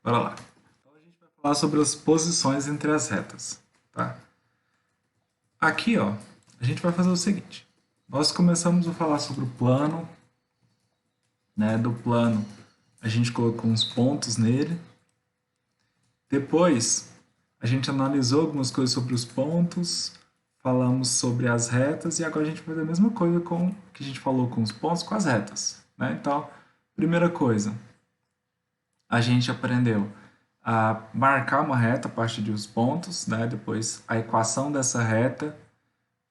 Bora lá. Então a gente vai falar sobre as posições entre as retas, tá? Aqui, ó, a gente vai fazer o seguinte. Nós começamos a falar sobre o plano, né? Do plano, a gente colocou uns pontos nele. Depois, a gente analisou algumas coisas sobre os pontos, falamos sobre as retas e agora a gente vai fazer a mesma coisa com o que a gente falou com os pontos com as retas, né? Então, primeira coisa, a gente aprendeu a marcar uma reta a partir dos pontos, né? Depois a equação dessa reta,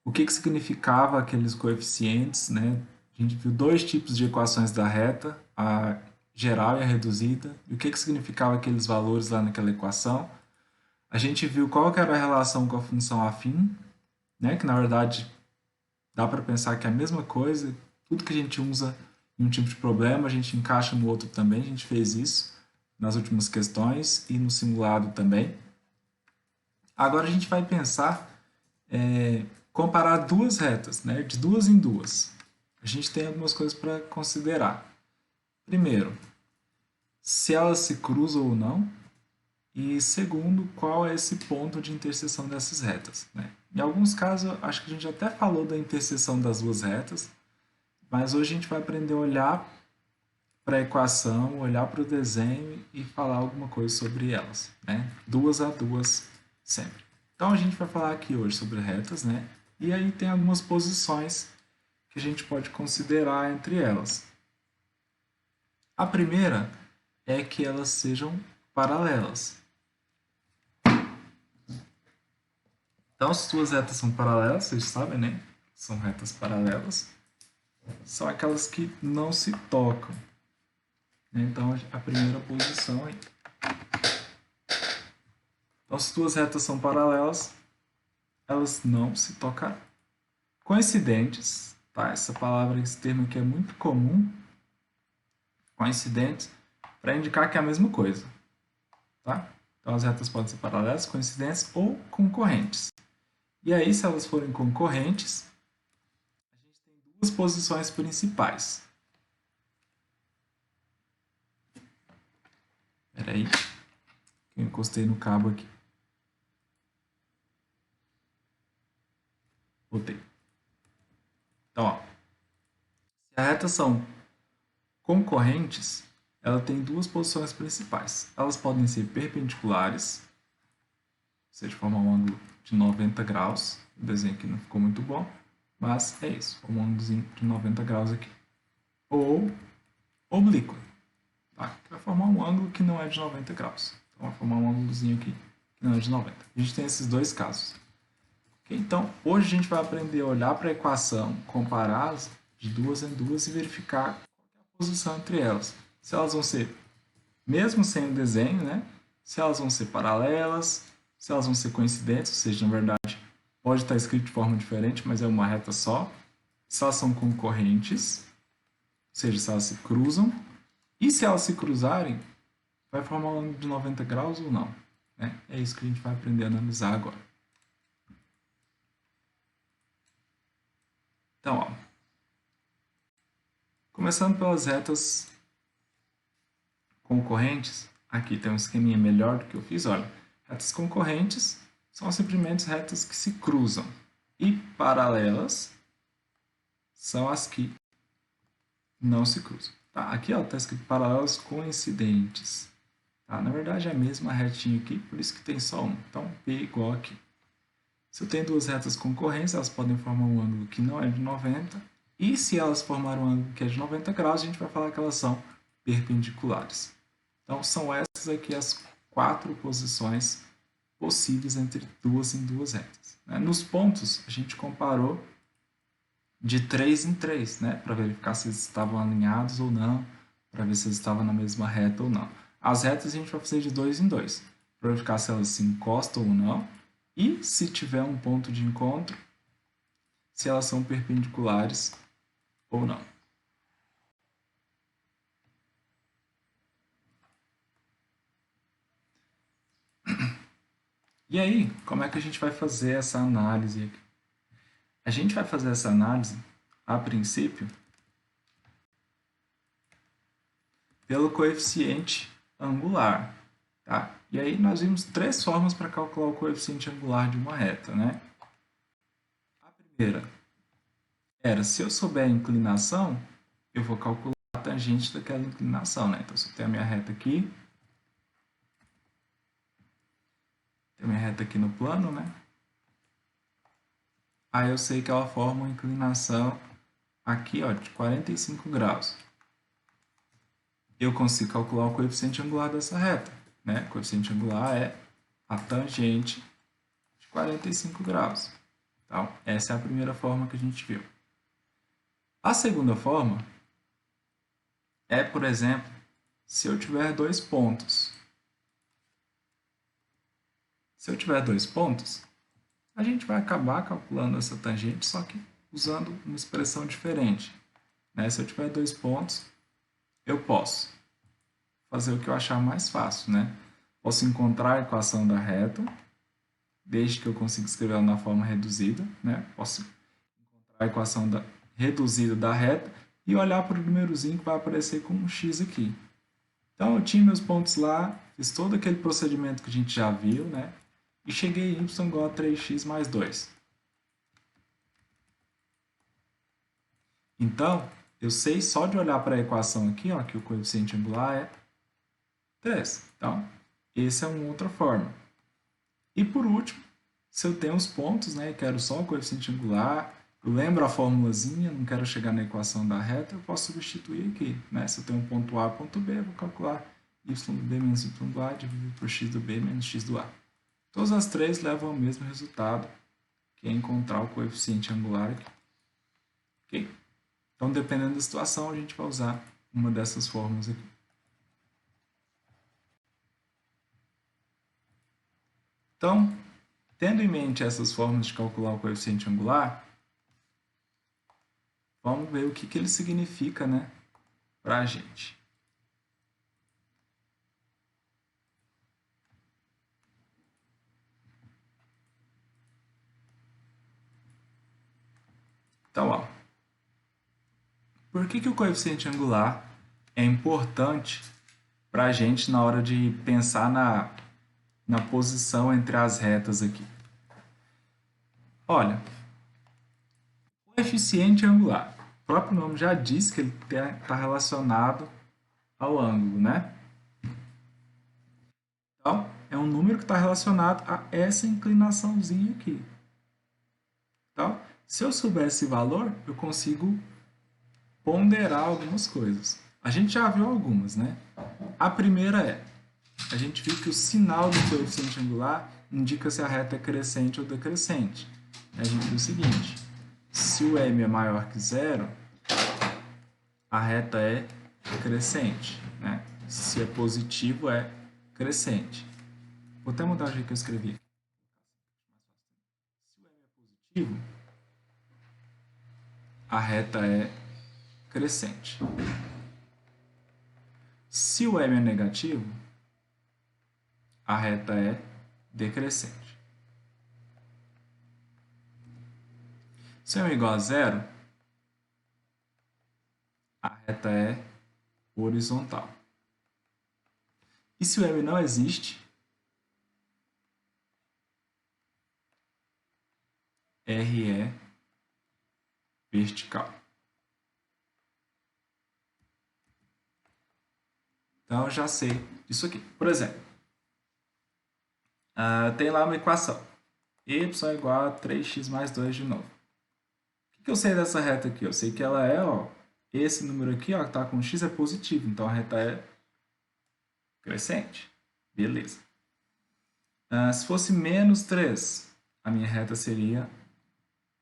o que que significava aqueles coeficientes, né? A gente viu dois tipos de equações da reta, a geral e a reduzida, e o que que significava aqueles valores lá naquela equação. A gente viu qual que era a relação com a função afim, né? Que na verdade dá para pensar que é a mesma coisa, tudo que a gente usa em um tipo de problema, a gente encaixa no outro também, a gente fez isso nas últimas questões e no simulado também. Agora a gente vai pensar, comparar duas retas, né, de duas em duas. A gente tem algumas coisas para considerar. Primeiro, se elas se cruzam ou não. E segundo, qual é esse ponto de interseção dessas retas, né? Em alguns casos, acho que a gente até falou da interseção das duas retas, mas hoje a gente vai aprender a olhar para a equação, olhar para o desenho e falar alguma coisa sobre elas, né? Duas a duas sempre. Então a gente vai falar aqui hoje sobre retas, né? E aí tem algumas posições que a gente pode considerar entre elas. A primeira é que elas sejam paralelas. Então, as duas retas são paralelas, vocês sabem, né? São retas paralelas. São aquelas que não se tocam. Então, a primeira posição aí. Então, as duas retas são paralelas, elas não se tocarão. Coincidentes, tá? Essa palavra, esse termo aqui é muito comum. Coincidentes, para indicar que é a mesma coisa, tá? Então, as retas podem ser paralelas, coincidentes ou concorrentes. E aí, se elas forem concorrentes, a gente tem duas posições principais. Espera aí, eu encostei no cabo aqui. Botei. Então, ó, se as retas são concorrentes, ela tem duas posições principais. Elas podem ser perpendiculares, ou seja, formar um ângulo de 90 graus. O desenho aqui não ficou muito bom, mas é isso, um ângulozinho de 90 graus aqui. Ou oblíqua, tá? Que vai formar um ângulo que não é de 90 graus. Então, vai formar um ângulozinho aqui que não é de 90. A gente tem esses dois casos. Okay? Então, hoje a gente vai aprender a olhar para a equação, compará-las de duas em duas e verificar qual é a posição entre elas. Se elas vão ser, mesmo sem o desenho, né? Se elas vão ser paralelas, se elas vão ser coincidentes, ou seja, na verdade, pode estar escrito de forma diferente, mas é uma reta só. Se elas são concorrentes, ou seja, se elas se cruzam. E se elas se cruzarem, vai formar um ângulo de 90 graus ou não? Né? É isso que a gente vai aprender a analisar agora. Então, ó, começando pelas retas concorrentes, aqui tem um esqueminha melhor do que eu fiz. Olha, retas concorrentes são simplesmente retas que se cruzam. E paralelas são as que não se cruzam. Tá? Aqui está escrito paralelas coincidentes. Tá? Na verdade é a mesma retinha aqui, por isso que tem só um. Então, P igual aqui. Se eu tenho duas retas concorrentes, elas podem formar um ângulo que não é de 90. E se elas formarem um ângulo que é de 90 graus, a gente vai falar que elas são perpendiculares. Então, são essas aqui as quatro posições possíveis entre duas em duas retas. Nos pontos, a gente comparou de 3 em 3, né? Para verificar se eles estavam alinhados ou não, para ver se eles estavam na mesma reta ou não. As retas a gente vai fazer de 2 em 2, para verificar se elas se encostam ou não, e se tiver um ponto de encontro, se elas são perpendiculares ou não. E aí, como é que a gente vai fazer essa análise aqui? A gente vai fazer essa análise, a princípio, pelo coeficiente angular. Tá? E aí nós vimos três formas para calcular o coeficiente angular de uma reta, né? A primeira era, se eu souber a inclinação, eu vou calcular a tangente daquela inclinação, né? Então, se eu tenho a minha reta aqui, tenho a minha reta aqui no plano, né? Aí eu sei que ela forma uma inclinação aqui, ó, de 45 graus. Eu consigo calcular o coeficiente angular dessa reta, né? O coeficiente angular é a tangente de 45 graus. Então, essa é a primeira forma que a gente viu. A segunda forma é, por exemplo, se eu tiver dois pontos. Se eu tiver dois pontos, a gente vai acabar calculando essa tangente, só que usando uma expressão diferente, né? Se eu tiver dois pontos, eu posso fazer o que eu achar mais fácil, né? Posso encontrar a equação da reta, desde que eu consiga escrever ela na forma reduzida, né? Posso encontrar a equação reduzida da reta e olhar para o númerozinho que vai aparecer com um x aqui. Então, eu tinha meus pontos lá, fiz todo aquele procedimento que a gente já viu, né? E cheguei em y igual a 3x mais 2. Então, eu sei só de olhar para a equação aqui, ó, que o coeficiente angular é 3. Então, essa é uma outra forma. E por último, se eu tenho os pontos, né, e quero só o coeficiente angular, eu lembro a formulazinha, não quero chegar na equação da reta, eu posso substituir aqui, né? Se eu tenho um ponto A e ponto B, eu vou calcular y do B menos y do A dividido por x do B menos x do A. Todas as três levam ao mesmo resultado, que é encontrar o coeficiente angular aqui. Ok? Então, dependendo da situação, a gente vai usar uma dessas fórmulas aqui. Então, tendo em mente essas formas de calcular o coeficiente angular, vamos ver o que ele significa, né, para a gente. Então, ó, por que o coeficiente angular é importante para a gente na hora de pensar na posição entre as retas aqui? Olha, o coeficiente angular, o próprio nome já diz que ele está relacionado ao ângulo, né? Então, é um número que está relacionado a essa inclinaçãozinha aqui. Então, se eu souber esse valor, eu consigo ponderar algumas coisas. A gente já viu algumas, né? A primeira é, a gente viu que o sinal do coeficiente angular indica se a reta é crescente ou decrescente. A gente viu o seguinte, se o m é maior que zero, a reta é crescente, né? Se é positivo, é crescente. Vou até mudar o jeito que eu escrevi. Se o m é positivo, a reta é crescente. Se o m é negativo, a reta é decrescente. Se m é igual a zero, a reta é horizontal. E se o m não existe, R é vertical. Então, eu já sei isso aqui. Por exemplo, tem lá uma equação. Y é igual a 3x mais 2 de novo. O que eu sei dessa reta aqui? Eu sei que ela é, ó, esse número aqui, ó, que está com x é positivo. Então, a reta é crescente. Beleza. Se fosse menos 3, a minha reta seria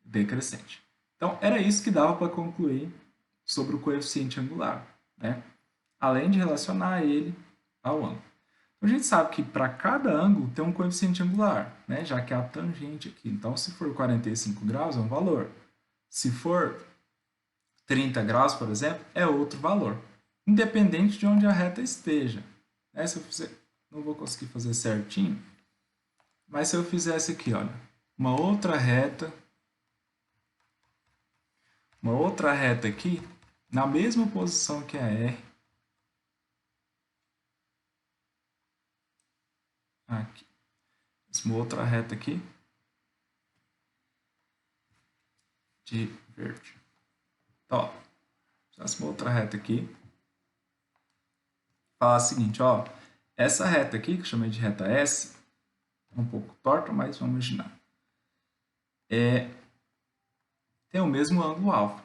decrescente. Então, era isso que dava para concluir sobre o coeficiente angular, né? Além de relacionar ele ao ângulo. Então, a gente sabe que para cada ângulo tem um coeficiente angular, né? Já que é a tangente aqui. Então, se for 45 graus, é um valor. Se for 30 graus, por exemplo, é outro valor. Independente de onde a reta esteja. Né? Se eu fizer, não vou conseguir fazer certinho, mas se eu fizesse aqui, olha, uma outra reta aqui, na mesma posição que a R, aqui. Uma outra reta aqui de verde. Então, ó, uma outra reta aqui. Fala o seguinte, ó, essa reta aqui, que eu chamei de reta S, é um pouco torta, mas vamos imaginar. Tem o mesmo ângulo alfa.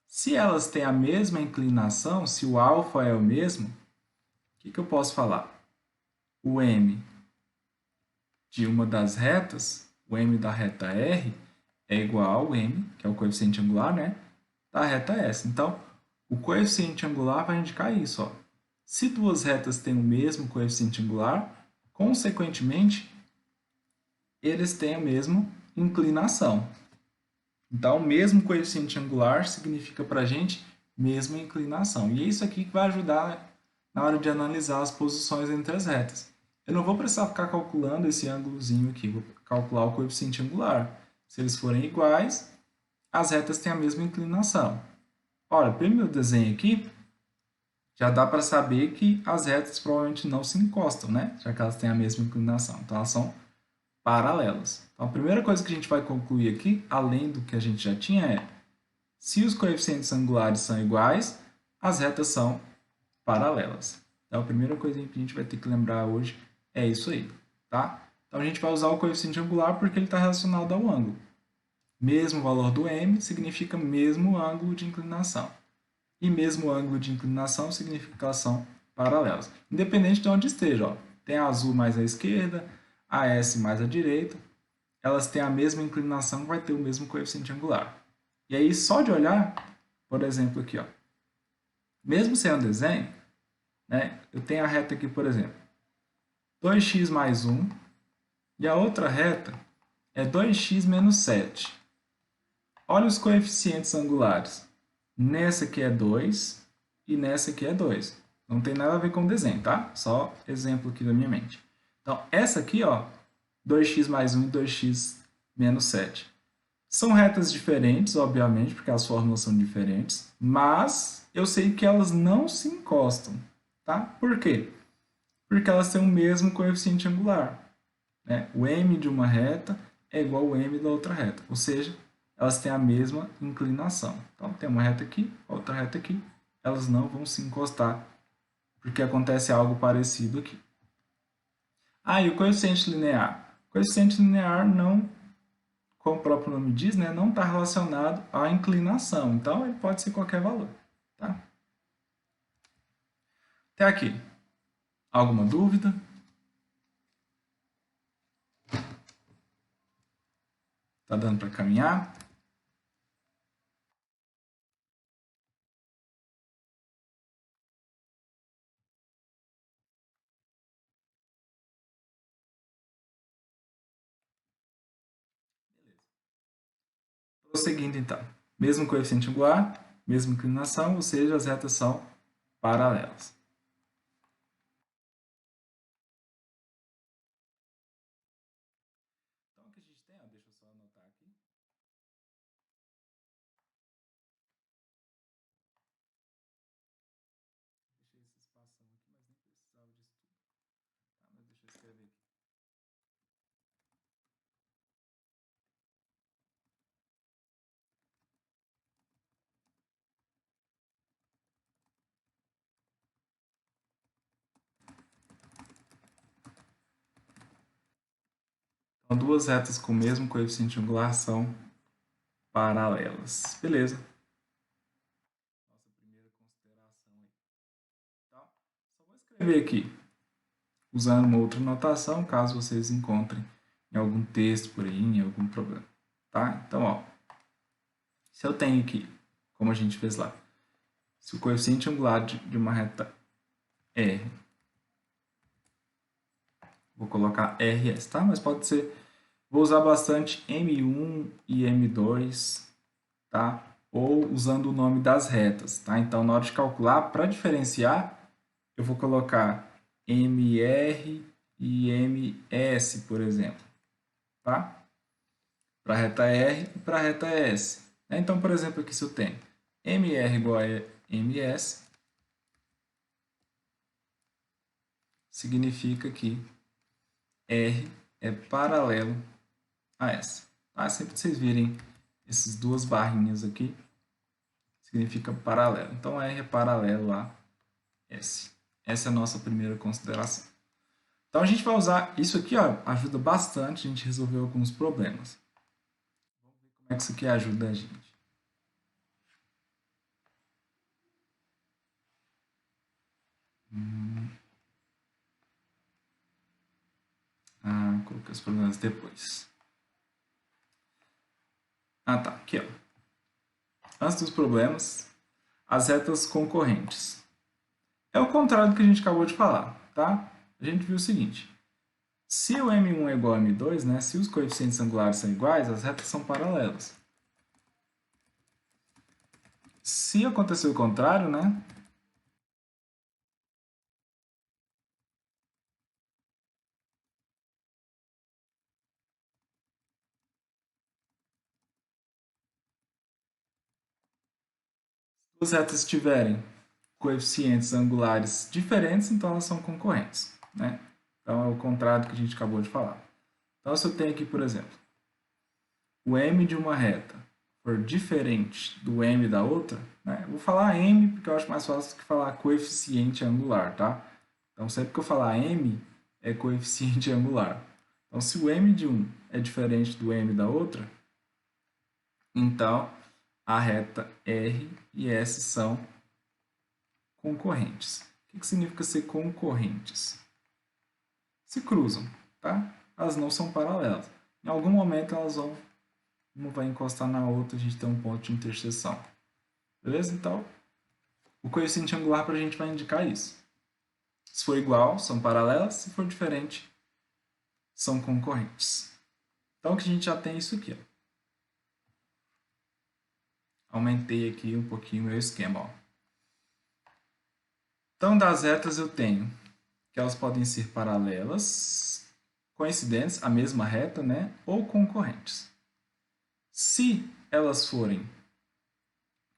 Se elas têm a mesma inclinação, se o alfa é o mesmo, o que eu posso falar? O m de uma das retas, o m da reta R, é igual ao m, que é o coeficiente angular, né, da reta S. Então, o coeficiente angular vai indicar isso. Ó. Se duas retas têm o mesmo coeficiente angular, consequentemente, eles têm a mesma inclinação. Então, o mesmo coeficiente angular significa para a gente mesma inclinação. E é isso aqui que vai ajudar na hora de analisar as posições entre as retas. Eu não vou precisar ficar calculando esse ângulozinho aqui, vou calcular o coeficiente angular. Se eles forem iguais, as retas têm a mesma inclinação. Olha, pelo meu desenho aqui, já dá para saber que as retas provavelmente não se encostam, né? Já que elas têm a mesma inclinação. Então, elas são paralelas. Então, a primeira coisa que a gente vai concluir aqui, além do que a gente já tinha, é se os coeficientes angulares são iguais, as retas são paralelas. Então, a primeira coisa que a gente vai ter que lembrar hoje é isso aí, tá? Então, a gente vai usar o coeficiente angular porque ele está relacionado ao ângulo. Mesmo valor do m significa mesmo ângulo de inclinação. E mesmo ângulo de inclinação significa que elas são paralelas. Independente de onde esteja, ó. Tem a azul mais à esquerda, a S mais à direita, elas têm a mesma inclinação, vai ter o mesmo coeficiente angular. E aí, só de olhar, por exemplo, aqui, ó, mesmo sem um desenho, né, eu tenho a reta aqui, por exemplo, 2x mais 1, e a outra reta é 2x menos 7. Olha os coeficientes angulares. Nessa aqui é 2 e nessa aqui é 2. Não tem nada a ver com o desenho, tá? Só exemplo aqui da minha mente. Então, essa aqui, ó, 2x mais 1 e 2x menos 7. São retas diferentes, obviamente, porque as fórmulas são diferentes, mas eu sei que elas não se encostam, tá? Por quê? Porque elas têm o mesmo coeficiente angular, né? O m de uma reta é igual ao m da outra reta, ou seja, elas têm a mesma inclinação. Então, tem uma reta aqui, outra reta aqui, elas não vão se encostar, porque acontece algo parecido aqui. Ah, e o coeficiente linear? O coeficiente linear não, como o próprio nome diz, né, não está relacionado à inclinação. Então, ele pode ser qualquer valor. Tá? Até aqui. Alguma dúvida? Tá dando para caminhar? Prosseguindo, então. Mesmo coeficiente angular, mesma inclinação, ou seja, as retas são paralelas. Então, o que a gente tem, ó, deixa eu só anotar aqui. Deixei esse espação aqui, mas nem precisava disso tudo. Tá, mas deixa eu escrever aqui. Então, duas retas com o mesmo coeficiente angular são paralelas. Beleza. Nossa primeira consideração aí. Tá? Só vou escrever aqui, usando uma outra notação, caso vocês encontrem em algum texto por aí, em algum problema. Tá? Então, ó, se eu tenho aqui, como a gente fez lá, se o coeficiente angular de uma reta R, vou colocar RS, tá? Mas pode ser, vou usar bastante M1 e M2, tá? Ou usando o nome das retas, tá? Então, na hora de calcular, para diferenciar, eu vou colocar MR e MS, por exemplo, tá? Para a reta R e para a reta S. Então, por exemplo, aqui se eu tenho MR igual a MS, significa que R é paralelo a S. Tá? Sempre que vocês virem essas duas barrinhas aqui, significa paralelo. Então, R é paralelo a S. Essa é a nossa primeira consideração. Então, a gente vai usar isso aqui, ó, ajuda bastante a gente resolver alguns problemas. Vamos ver como é que isso aqui ajuda a gente. Coloquei os problemas depois. Tá. Aqui, ó. Antes dos problemas, as retas concorrentes. É o contrário do que a gente acabou de falar, tá? A gente viu o seguinte. Se o M1 é igual a M2, né? Se os coeficientes angulares são iguais, as retas são paralelas. Se acontecer o contrário, né? Se as retas tiverem coeficientes angulares diferentes, então elas são concorrentes, né? Então é o contrário do que a gente acabou de falar. Então se eu tenho aqui, por exemplo, o M de uma reta for diferente do M da outra, né? Eu vou falar M porque eu acho mais fácil do que falar coeficiente angular, tá? Então sempre que eu falar M, é coeficiente angular. Então se o M de um é diferente do M da outra, então a reta R e S são concorrentes. O que significa ser concorrentes? Se cruzam, tá? Elas não são paralelas. Em algum momento elas vão, uma vai encostar na outra, a gente tem um ponto de interseção. Beleza? Então, o coeficiente angular para a gente vai indicar isso. Se for igual, são paralelas. Se for diferente, são concorrentes. Então, que a gente já tem isso aqui. Ó. Aumentei aqui um pouquinho o meu esquema. Ó. Então, das retas eu tenho que elas podem ser paralelas, coincidentes, a mesma reta, né? Ou concorrentes. Se elas forem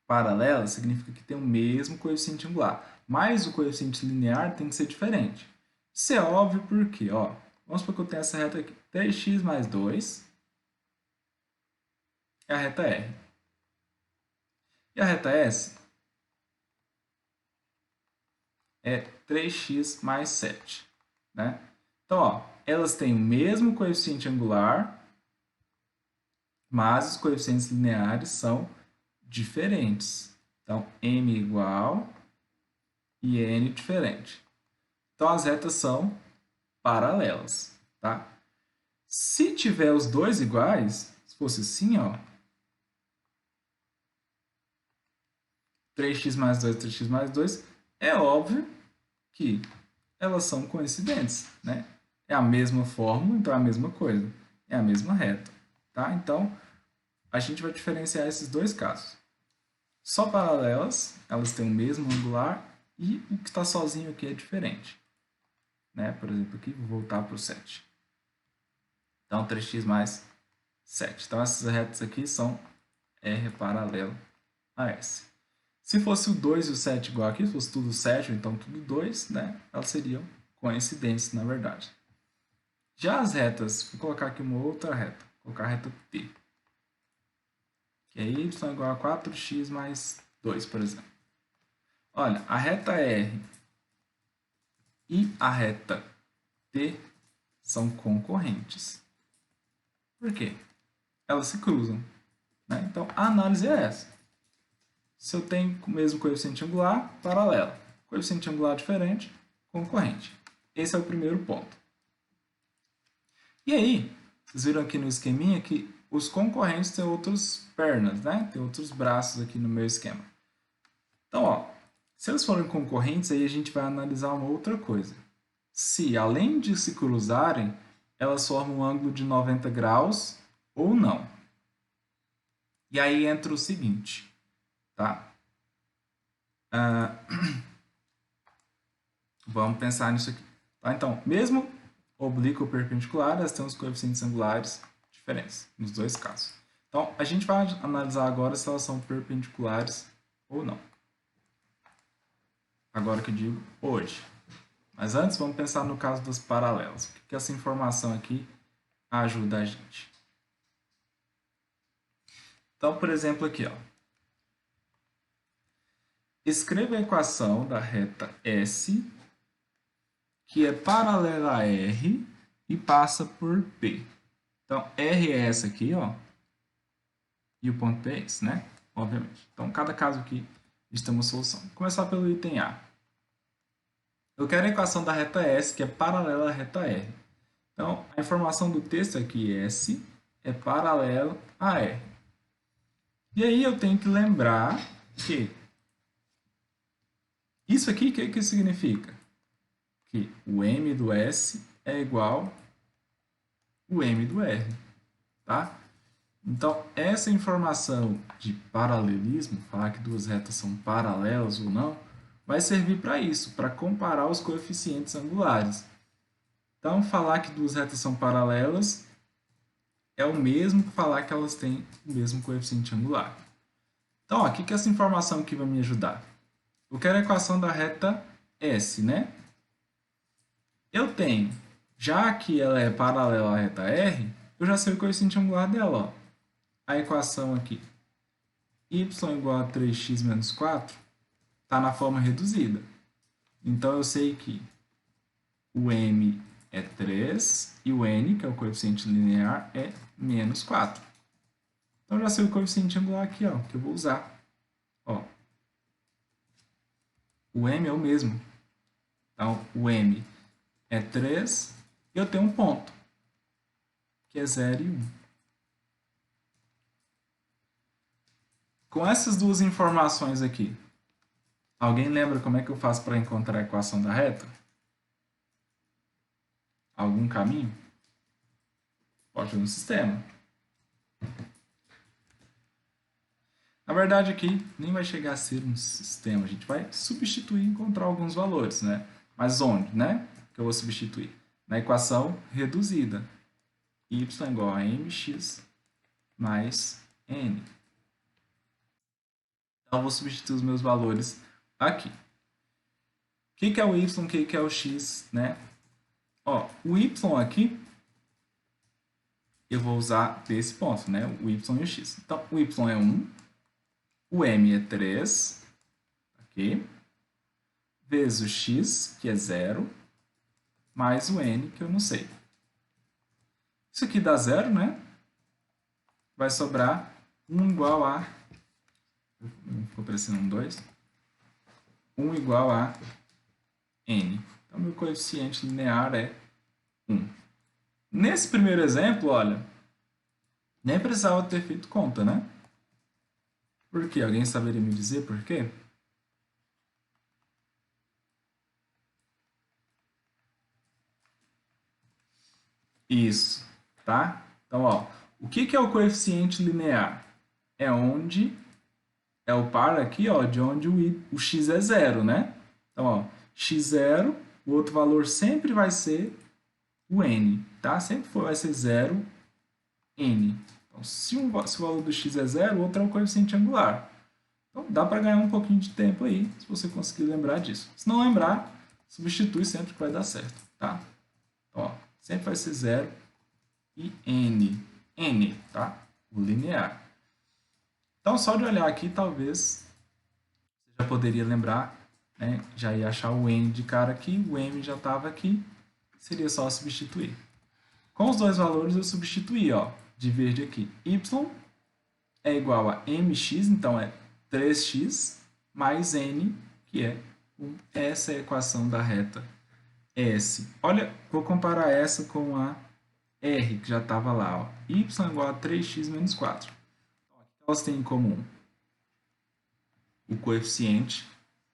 paralelas, significa que tem o mesmo coeficiente angular. Mas o coeficiente linear tem que ser diferente. Isso é óbvio porque, ó, vamos supor que eu tenho essa reta aqui. 3x mais 2 é a reta R. E a reta S é 3x mais 7. Né? Então, ó, elas têm o mesmo coeficiente angular, mas os coeficientes lineares são diferentes. Então, m igual e n diferente. Então, as retas são paralelas, tá? Se tiver os dois iguais, se fosse assim, ó, 3x mais 2, 3x mais 2, é óbvio que elas são coincidentes, né? É a mesma fórmula, então é a mesma coisa. É a mesma reta, tá? Então, a gente vai diferenciar esses dois casos. Só paralelas, elas têm o mesmo angular e o que está sozinho aqui é diferente. Né? Por exemplo, aqui, vou voltar para o 7. Então, 3x mais 7. Então, essas retas aqui são R paralelo a S. Se fosse o 2 e o 7 igual aqui, se fosse tudo 7 ou então tudo 2, né? Elas seriam coincidentes, na verdade. Já as retas, vou colocar aqui uma outra reta. Vou colocar a reta T. Que é y igual a 4x mais 2, por exemplo. Olha, a reta R e a reta T são concorrentes. Por quê? Elas se cruzam. Né? Então, a análise é essa. Se eu tenho o mesmo coeficiente angular, paralelo. Coeficiente angular diferente, concorrente. Esse é o primeiro ponto. E aí, vocês viram aqui no esqueminha que os concorrentes têm outras pernas, né? Tem outros braços aqui no meu esquema. Então, ó, se eles forem concorrentes, aí a gente vai analisar uma outra coisa. Se, além de se cruzarem, elas formam um ângulo de 90 graus ou não. E aí entra o seguinte, tá? Vamos pensar nisso aqui. Tá? Então, mesmo oblíquo ou perpendicular, elas têm os coeficientes angulares diferentes, nos dois casos. Então, a gente vai analisar agora se elas são perpendiculares ou não. Agora que eu digo hoje. Mas antes, vamos pensar no caso dos paralelos. O que essa informação aqui ajuda a gente? Então, por exemplo, aqui, ó. Escreva a equação da reta S, que é paralela a R e passa por P. Então, R é essa aqui, ó. E o ponto P é esse, né? Obviamente. Então, cada caso aqui, a gente tem uma solução. Vou começar pelo item A. Eu quero a equação da reta S, que é paralela à reta R. Então, a informação do texto aqui, S, é paralelo a R. E aí eu tenho que lembrar que isso aqui, o que significa? Que o M do S é igual ao M do R, tá? Então, essa informação de paralelismo, falar que duas retas são paralelas ou não, vai servir para isso, para comparar os coeficientes angulares. Então, falar que duas retas são paralelas é o mesmo que falar que elas têm o mesmo coeficiente angular. Então, o que essa informação aqui vai me ajudar? Eu quero a equação da reta S, né? Eu tenho, já que ela é paralela à reta R, eu já sei o coeficiente angular dela, ó. A equação aqui, y igual a 3x menos 4, está na forma reduzida. Então, eu sei que o m é 3 e o n, que é o coeficiente linear, é menos 4. Então, eu já sei o coeficiente angular aqui, ó, que eu vou usar. Ó, o m é o mesmo. Então, o m é 3 e eu tenho um ponto, que é 0 e 1. Com essas duas informações aqui, alguém lembra como é que eu faço para encontrar a equação da reta? Algum caminho? Pode ir no sistema. Na verdade, aqui nem vai chegar a ser um sistema. A gente vai substituir e encontrar alguns valores, né? Mas onde, né? Que eu vou substituir? Na equação reduzida. Y igual a mx mais n. Então, eu vou substituir os meus valores aqui. O que é o y, o que é o x, né? Ó, o y aqui, eu vou usar desse ponto, né? O y e o x. Então, o y é 1, o m é 3, aqui, vezes o x, que é 0, mais o n, que eu não sei. Isso aqui dá 0, né? Vai sobrar 1 igual a... Ficou parecendo um 2. 1 igual a n. Então, meu coeficiente linear é 1. Nesse primeiro exemplo, olha, nem precisava ter feito conta, né? Por quê? Alguém saberia me dizer por quê? Isso, tá? Então, ó, o que é o coeficiente linear? É onde é o par aqui, ó, de onde o x é 0, né? Então, ó, x0, o outro valor sempre vai ser o n, tá? Sempre vai ser 0, n. Então, se o valor do x é 0, o outro é o coeficiente angular. Então, dá para ganhar um pouquinho de tempo aí, se você conseguir lembrar disso. Se não lembrar, substitui sempre que vai dar certo, tá? Então, ó, sempre vai ser 0 e n. N, tá? O linear. Então, só de olhar aqui, talvez você já poderia lembrar, né? Já ia achar o n de cara aqui, o m já estava aqui, seria só substituir. Com os dois valores eu substituí, ó, de verde aqui. Y é igual a mx, então é 3x, mais n, que é 1. Essa é a equação da reta S. Olha, vou comparar essa com a R, que já estava lá. Ó. Y igual a 3x menos 4. O que elas têm em comum? O coeficiente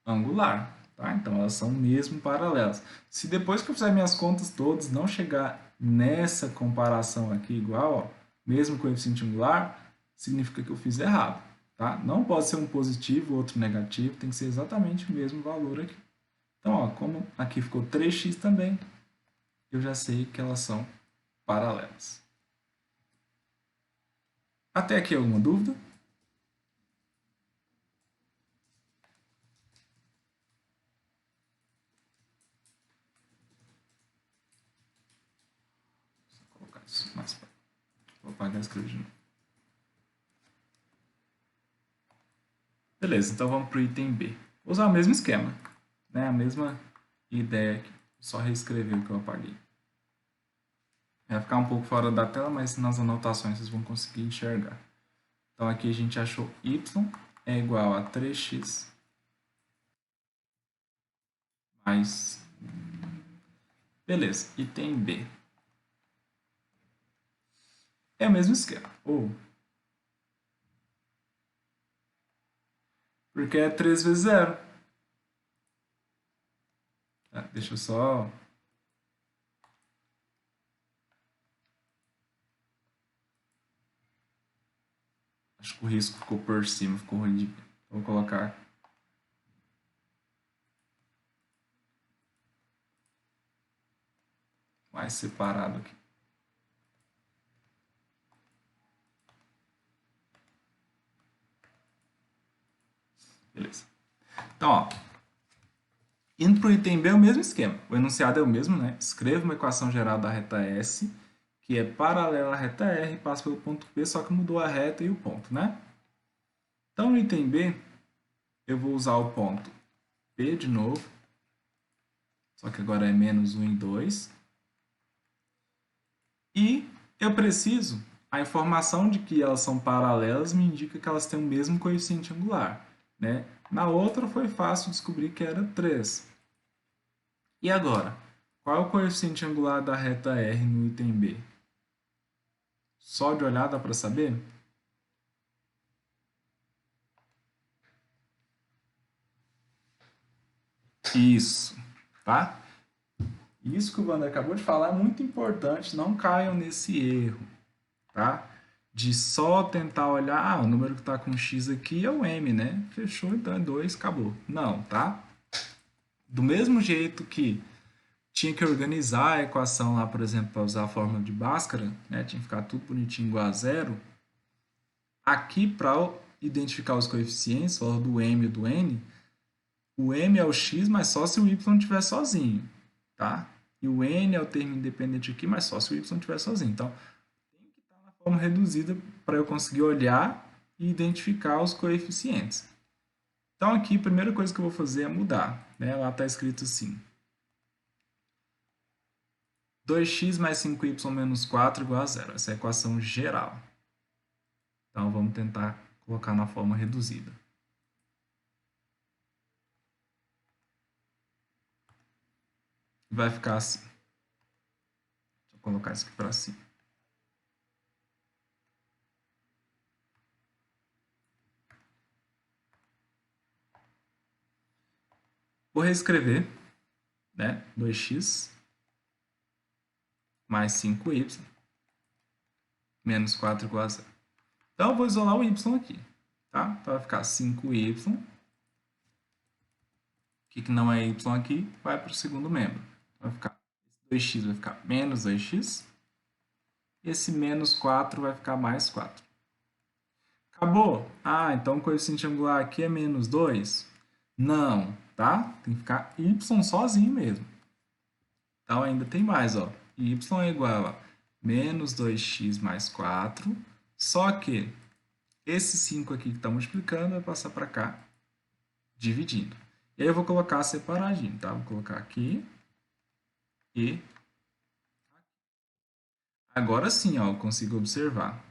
angular. Tá? Então, elas são mesmo paralelas. Se depois que eu fizer minhas contas todas não chegar nessa comparação aqui igual, ó, mesmo coeficiente angular, significa que eu fiz errado. Tá? Não pode ser um positivo, outro negativo, tem que ser exatamente o mesmo valor aqui. Então, ó, como aqui ficou 3x também, eu já sei que elas são paralelas. Até aqui alguma dúvida? apagar e escrever de novo. Beleza, então vamos para o item B. Vou usar o mesmo esquema, né? A mesma ideia aqui. Só reescrever o que eu apaguei. Vai ficar um pouco fora da tela, mas nas anotações vocês vão conseguir enxergar. Então aqui a gente achou y é igual a 3x mais... Beleza, item B. É o mesmo esquema. Porque é 3 vezes 0. Deixa eu só... Acho que o risco ficou por cima, ficou ruim de ver. Vou colocar... mais separado aqui. Beleza. Então, ó, indo para o item B é o mesmo esquema. O enunciado é o mesmo, né? Escreva uma equação geral da reta S, que é paralela à reta R, passa pelo ponto P, só que mudou a reta e o ponto, né? Então, no item B, eu vou usar o ponto P de novo, só que agora é menos 1 e 2. E eu preciso, a informação de que elas são paralelas me indica que elas têm o mesmo coeficiente angular, né? Na outra foi fácil descobrir que era 3. E agora, qual é o coeficiente angular da reta R no item B? Só de olhar dá para saber? Isso, tá? Isso que o Wander acabou de falar é muito importante, não caiam nesse erro, tá? De só tentar olhar, o número que está com x aqui é o m, né? Fechou, então é 2, acabou. Não, tá? Do mesmo jeito que tinha que organizar a equação lá, por exemplo, para usar a fórmula de Bhaskara, né? Tinha que ficar tudo bonitinho igual a zero. Aqui, para identificar os coeficientes, o do m e do n, o m é o x, mas só se o y estiver sozinho, tá? E o n é o termo independente aqui, mas só se o y estiver sozinho. Então, tem que estar na forma reduzida para eu conseguir olhar e identificar os coeficientes. Então, aqui, a primeira coisa que eu vou fazer é mudar, né? Lá está escrito assim: 2x mais 5y menos 4 igual a zero. Essa é a equação geral. Então, vamos tentar colocar na forma reduzida. Vai ficar assim. Deixa eu colocar isso aqui para cima. Vou reescrever, né? 2x mais 5y menos 4 igual a zero. Então, eu vou isolar o y aqui, tá? Então, vai ficar 5y. O que não é y aqui vai para o segundo membro. Vai ficar 2x vai ficar menos 2x. E esse menos 4 vai ficar mais 4. Acabou? Ah, então o coeficiente angular aqui é menos 2? Não, tá? Tem que ficar y sozinho mesmo. Então, ainda tem mais, ó. Y é igual a menos 2x mais 4. Só que esse 5 aqui que está multiplicando vai passar para cá, dividindo. E aí eu vou colocar separadinho, tá? Vou colocar aqui e agora sim, ó, eu consigo observar.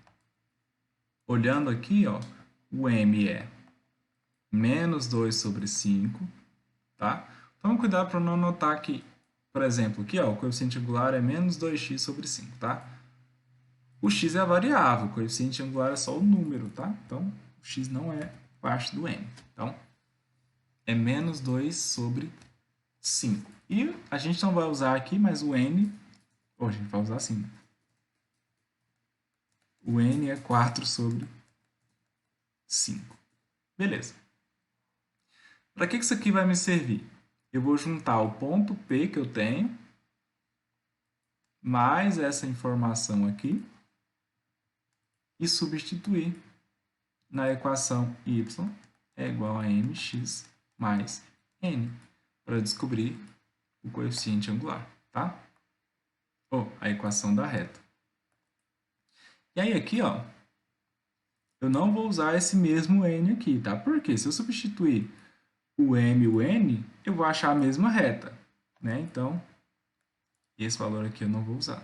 Olhando aqui, ó, o m é menos 2 sobre 5, tá? Toma cuidado para não anotar que, por exemplo, aqui, ó, o coeficiente angular é menos 2x sobre 5, tá? O x é a variável, o coeficiente angular é só o número, tá? Então, o x não é parte do m. Então, é menos 2 sobre 5. E a gente não vai usar aqui, mas o n... a gente vai usar assim. O n é 4 sobre 5. Beleza. Para que isso aqui vai me servir? Eu vou juntar o ponto P que eu tenho, mais essa informação aqui, e substituir na equação y é igual a mx mais n, para descobrir o coeficiente angular, tá? Ou a equação da reta. E aí aqui, ó, eu não vou usar esse mesmo n aqui, tá? Porque se eu substituir o m e o n, eu vou achar a mesma reta, né? Então, esse valor aqui eu não vou usar.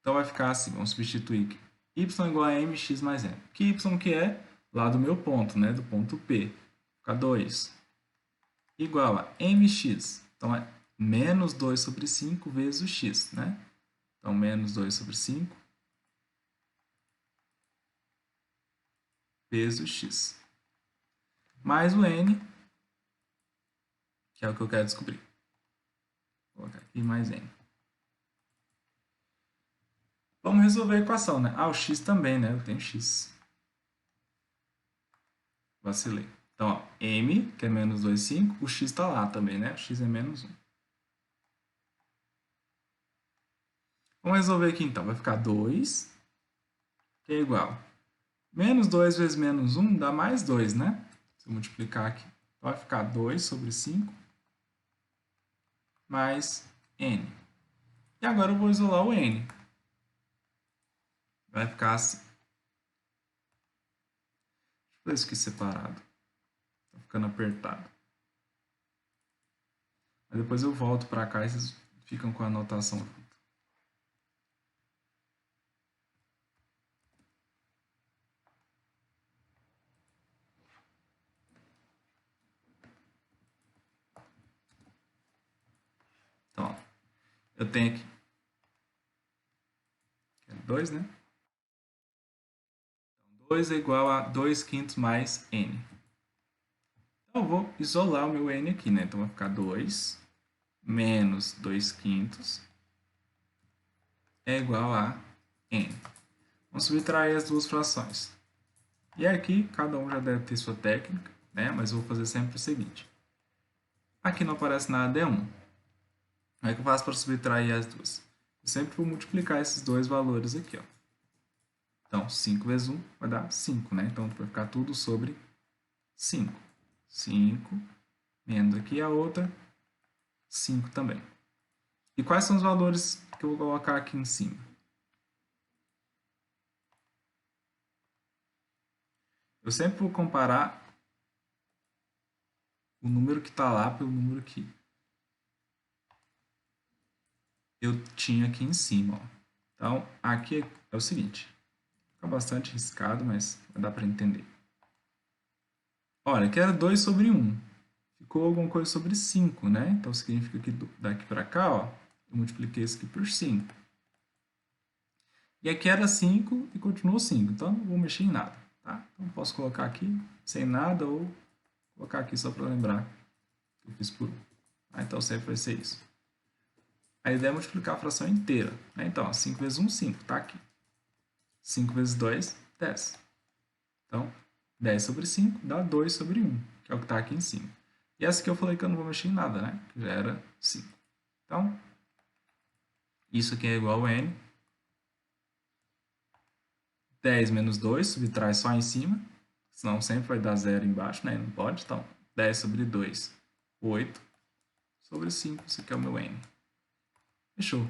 Então vai ficar assim, vamos substituir aqui. Y igual a mx mais n. Que y que é? Lá do meu ponto, né? Do ponto P. Fica 2 igual a mx. Então é menos 2 sobre 5 vezes o x, né? Então menos 2 sobre 5 vezes o x. Mais o n, que é o que eu quero descobrir. Vou colocar aqui mais n. Vamos resolver a equação, né? Ah, o x também, né? Eu tenho x. Vacilei. Então, ó, m, que é menos 2,5, o x está lá também, né? O x é menos 1. Vamos resolver aqui então. Vai ficar 2, que é igual. Menos 2 vezes menos 1 dá mais 2, né? Se eu multiplicar aqui. Então, vai ficar 2 sobre 5 mais n. E agora eu vou isolar o n. Vai ficar assim. Deixa eu fazer isso aqui separado. Tá ficando apertado. Aí depois eu volto para cá e vocês ficam com a anotação junto. Então, ó, eu tenho aqui 2, né? 2 é igual a 2 quintos mais n. Então, eu vou isolar o meu n aqui, né? Então, vai ficar 2 menos 2 quintos é igual a n. Vamos subtrair as duas frações. E aqui, cada um já deve ter sua técnica, né? Mas eu vou fazer sempre o seguinte. Aqui não aparece nada, é 1. Como é que eu faço para subtrair as duas? Eu sempre vou multiplicar esses dois valores aqui, ó. Então, 5 vezes 1 vai dar 5, né? Então, vai ficar tudo sobre 5. 5, menos aqui a outra, 5 também. E quais são os valores que eu vou colocar aqui em cima? Eu sempre vou comparar o número que está lá pelo número que eu tinha aqui em cima. Ó. Então, aqui é o seguinte. Fica bastante riscado, mas dá para entender. Olha, aqui era 2 sobre 1. Ficou alguma coisa sobre 5, né? Então, significa que daqui para cá, ó, eu multipliquei isso aqui por 5. E aqui era 5 e continuou 5. Então, não vou mexer em nada. Tá? Então, posso colocar aqui sem nada ou colocar aqui só para lembrar que eu fiz por 1. Então, sempre vai ser isso. A ideia é multiplicar a fração inteira. Né? Então, 5 vezes 1, 5. Está aqui. 5 vezes 2, 10. Então, 10 sobre 5 dá 2 sobre 1, que é o que está aqui em cima. E essa que eu falei que eu não vou mexer em nada, né? Que já era 5. Então, isso aqui é igual a n. 10 menos 2, subtrai só em cima, senão sempre vai dar zero embaixo, né? Não pode. Então, 10 sobre 2, 8 sobre 5, isso aqui é o meu n. Fechou.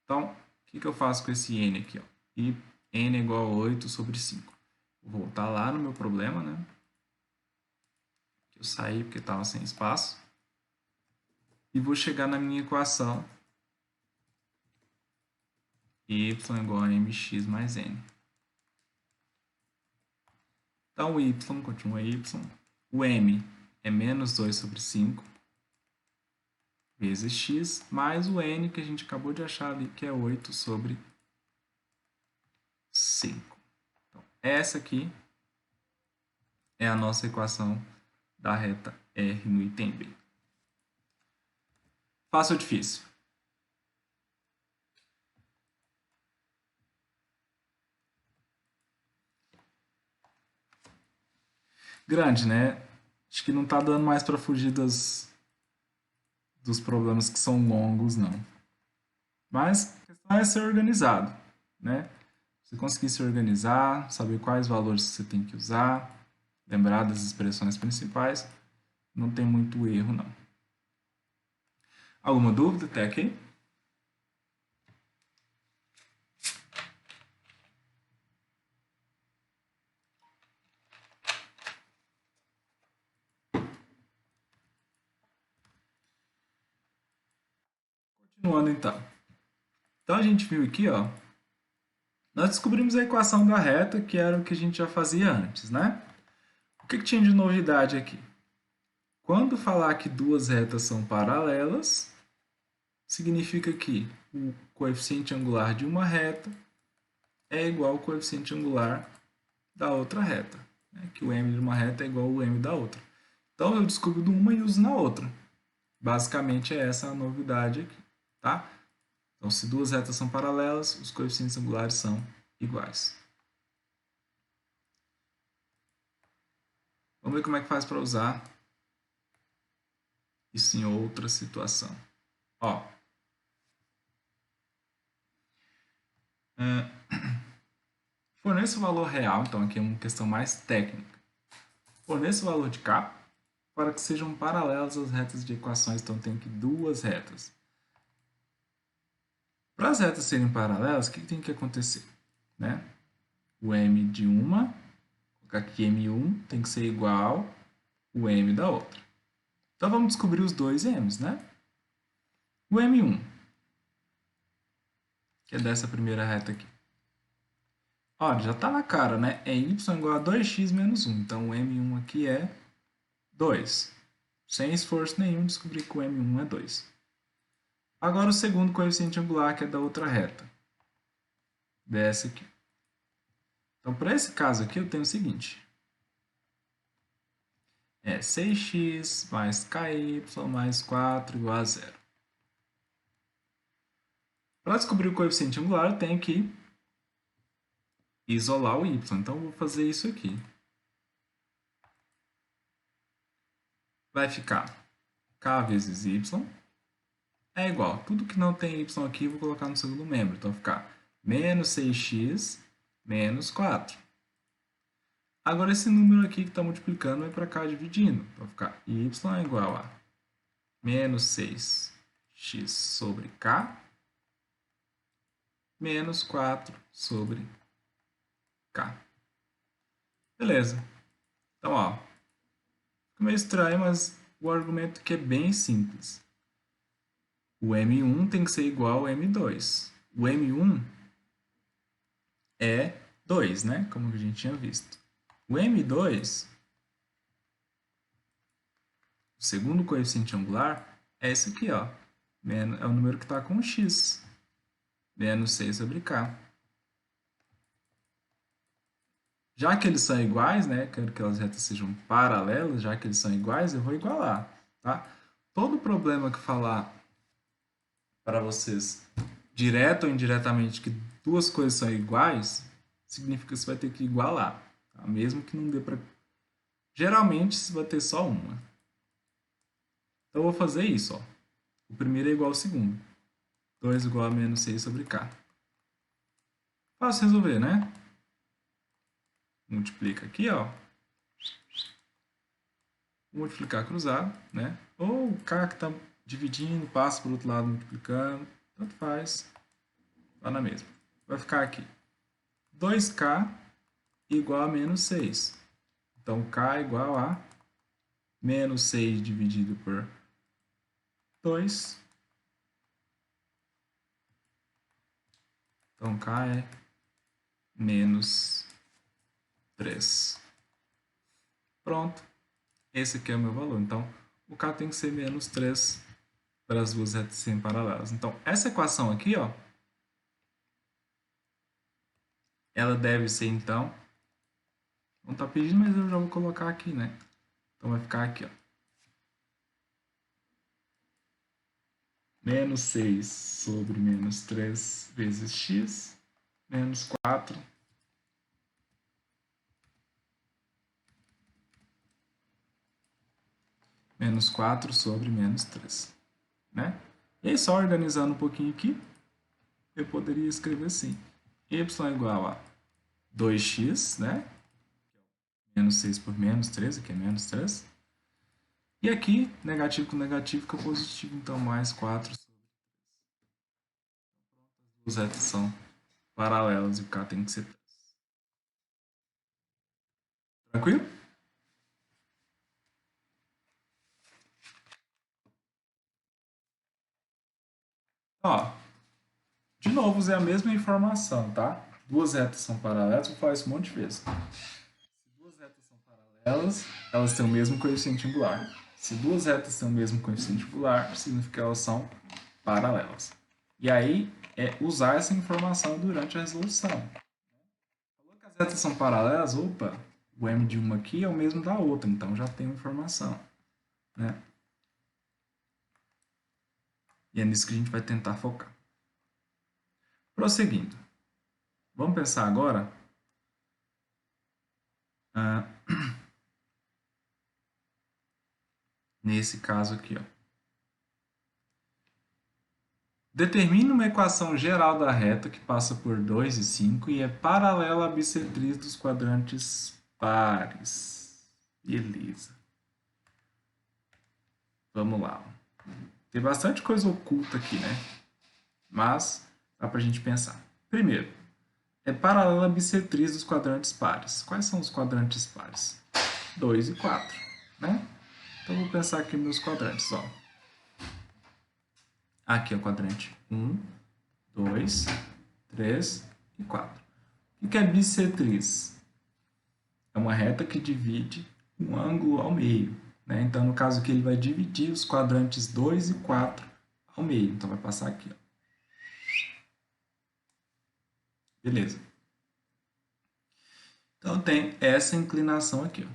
Então, o que eu faço com esse n aqui? Ó? E n é igual a 8 sobre 5. Vou voltar lá no meu problema, né? Eu saí porque estava sem espaço. E vou chegar na minha equação y igual a mx mais n. Então, o y continua y. O m é menos 2 sobre 5 vezes x, mais o n que a gente acabou de achar ali, que é 8 sobre 5. Então, essa aqui é a nossa equação da reta R no item B. Fácil ou difícil? Grande, né? Acho que não está dando mais para fugir dos problemas que são longos, não. Mas a questão é ser organizado, né? Você conseguir se organizar, saber quais valores você tem que usar, lembrar das expressões principais, não tem muito erro, não. Alguma dúvida até aqui? Continuando então. Então a gente viu aqui, ó, nós descobrimos a equação da reta, que era o que a gente já fazia antes, né? O que tinha de novidade aqui? Quando falar que duas retas são paralelas, significa que o coeficiente angular de uma reta é igual ao coeficiente angular da outra reta, né? Que o m de uma reta é igual ao m da outra. Então eu descubro de uma e uso na outra. Basicamente é essa a novidade aqui, tá? Então se duas retas são paralelas, os coeficientes angulares são iguais. Vamos ver como é que faz para usar isso em outra situação. Ó, forneça o valor real, então aqui é uma questão mais técnica. Forneça o valor de K para que sejam paralelas as retas de equações, então tem aqui duas retas. Para as retas serem paralelas, o que tem que acontecer? Né? O m de uma, aqui m1, tem que ser igual ao m da outra. Então vamos descobrir os dois m's, né? O m1, que é dessa primeira reta aqui. Olha, já está na cara, né? É y igual a 2x menos 1. Então o m1 aqui é 2. Sem esforço nenhum, descobri que o m1 é 2. Agora o segundo coeficiente angular, que é da outra reta. Dessa aqui. Então, para esse caso aqui, eu tenho o seguinte. É 6x mais ky mais 4 igual a 0. Para descobrir o coeficiente angular, eu tenho que isolar o y. Então, eu vou fazer isso aqui. Vai ficar k vezes y é igual. Tudo que não tem y aqui, eu vou colocar no segundo membro. Então, vai ficar menos 6x menos 4. Agora, esse número aqui que está multiplicando vai para cá dividindo. Então, vai ficar y é igual a menos 6x sobre k menos 4 sobre k. Beleza. Então, ó, fica meio estranho, mas o argumento aqui é bem simples. O M1 tem que ser igual ao M2. O M1 é 2, né? Como a gente tinha visto. O M2, o segundo coeficiente angular, é esse aqui, ó. É o número que está com x. Menos 6 sobre k. Já que eles são iguais, né? Quero que as retas sejam paralelas, já que eles são iguais, eu vou igualar, tá? Todo problema que falar para vocês, direto ou indiretamente, que duas coisas são iguais, significa que você vai ter que igualar, tá? Mesmo que não dê para... Geralmente, você vai ter só uma. Então, eu vou fazer isso, ó. O primeiro é igual ao segundo. 2 igual a menos 6 sobre k. Fácil resolver, né? Multiplica aqui, ó. Multiplicar cruzado, né? Ou o k que está dividindo, passa para o outro lado multiplicando, tanto faz, lá na mesma. Vai ficar aqui 2k igual a menos 6. Então, k é igual a menos 6 dividido por 2. Então, k é menos 3. Pronto. Esse aqui é o meu valor. Então, o k tem que ser menos 3 para as duas retas serem paralelas. Então, essa equação aqui, ó, ela deve ser, então, não está pedindo, mas eu já vou colocar aqui, né? Então, vai ficar aqui, ó. Menos 6 sobre menos 3 vezes x, menos 4 menos 4 sobre menos 3, né? E aí, só organizando um pouquinho aqui, eu poderia escrever assim, y é igual a 2x, né? Menos 6 por menos 3, aqui é menos 3. E aqui, negativo com negativo fica positivo, então mais 4 sobre 3. As retas são paralelas e o k tem que ser 3. Tranquilo? Ó, de novo, usei a mesma informação, tá? Duas retas são paralelas, vou falar isso um monte de vezes. Se duas retas são paralelas, elas têm o mesmo coeficiente angular. Se duas retas têm o mesmo coeficiente angular, significa que elas são paralelas. E aí, é usar essa informação durante a resolução. Falou que as retas são paralelas, opa, o m de uma aqui é o mesmo da outra, então já tem informação, né? E é nisso que a gente vai tentar focar. Prosseguindo. Vamos pensar agora ah, nesse caso aqui, ó. Determine uma equação geral da reta que passa por 2 e 5 e é paralela à bissetriz dos quadrantes pares. Beleza. Vamos lá. Tem bastante coisa oculta aqui, né? Mas dá pra gente pensar. Primeiro, é paralela à bissetriz dos quadrantes pares. Quais são os quadrantes pares? 2 e 4, né? Então vou pensar aqui nos quadrantes, ó. Aqui é o quadrante 1, 2, 3 e 4. O que é bissetriz? É uma reta que divide um ângulo ao meio, né? Então, no caso aqui, ele vai dividir os quadrantes 2 e 4 ao meio. Então, vai passar aqui, ó. Beleza. Então, tem essa inclinação aqui, ó.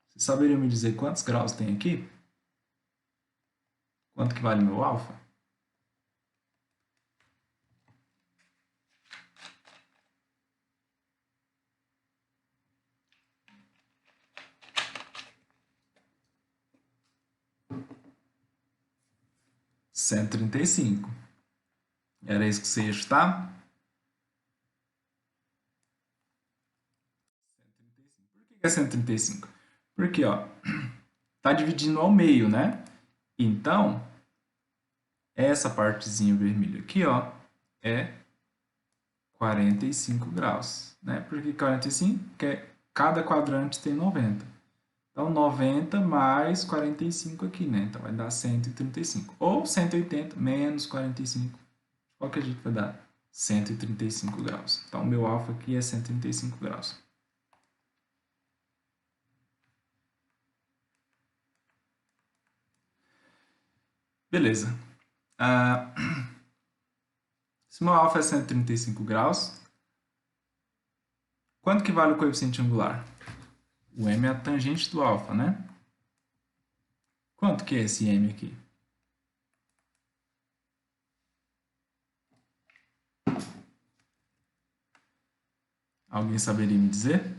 Vocês saberiam me dizer quantos graus tem aqui? Quanto que vale meu alfa? Cento e trinta e cinco. Era isso que você ia chutar? Por que é 135? Porque, ó, tá dividindo ao meio, né? Então, essa partezinha vermelha aqui, ó, é 45 graus, né? Por que 45? Porque cada quadrante tem 90. Então, 90 mais 45 aqui, né? Então, vai dar 135. Ou 180 menos 45. Qual que a gente vai dar? 135 graus. Então, o meu alfa aqui é 135 graus. Beleza. Se meu alfa é 135 graus, quanto que vale o coeficiente angular? O m é a tangente do alfa, né? Quanto que é esse m aqui? Alguém saberia me dizer?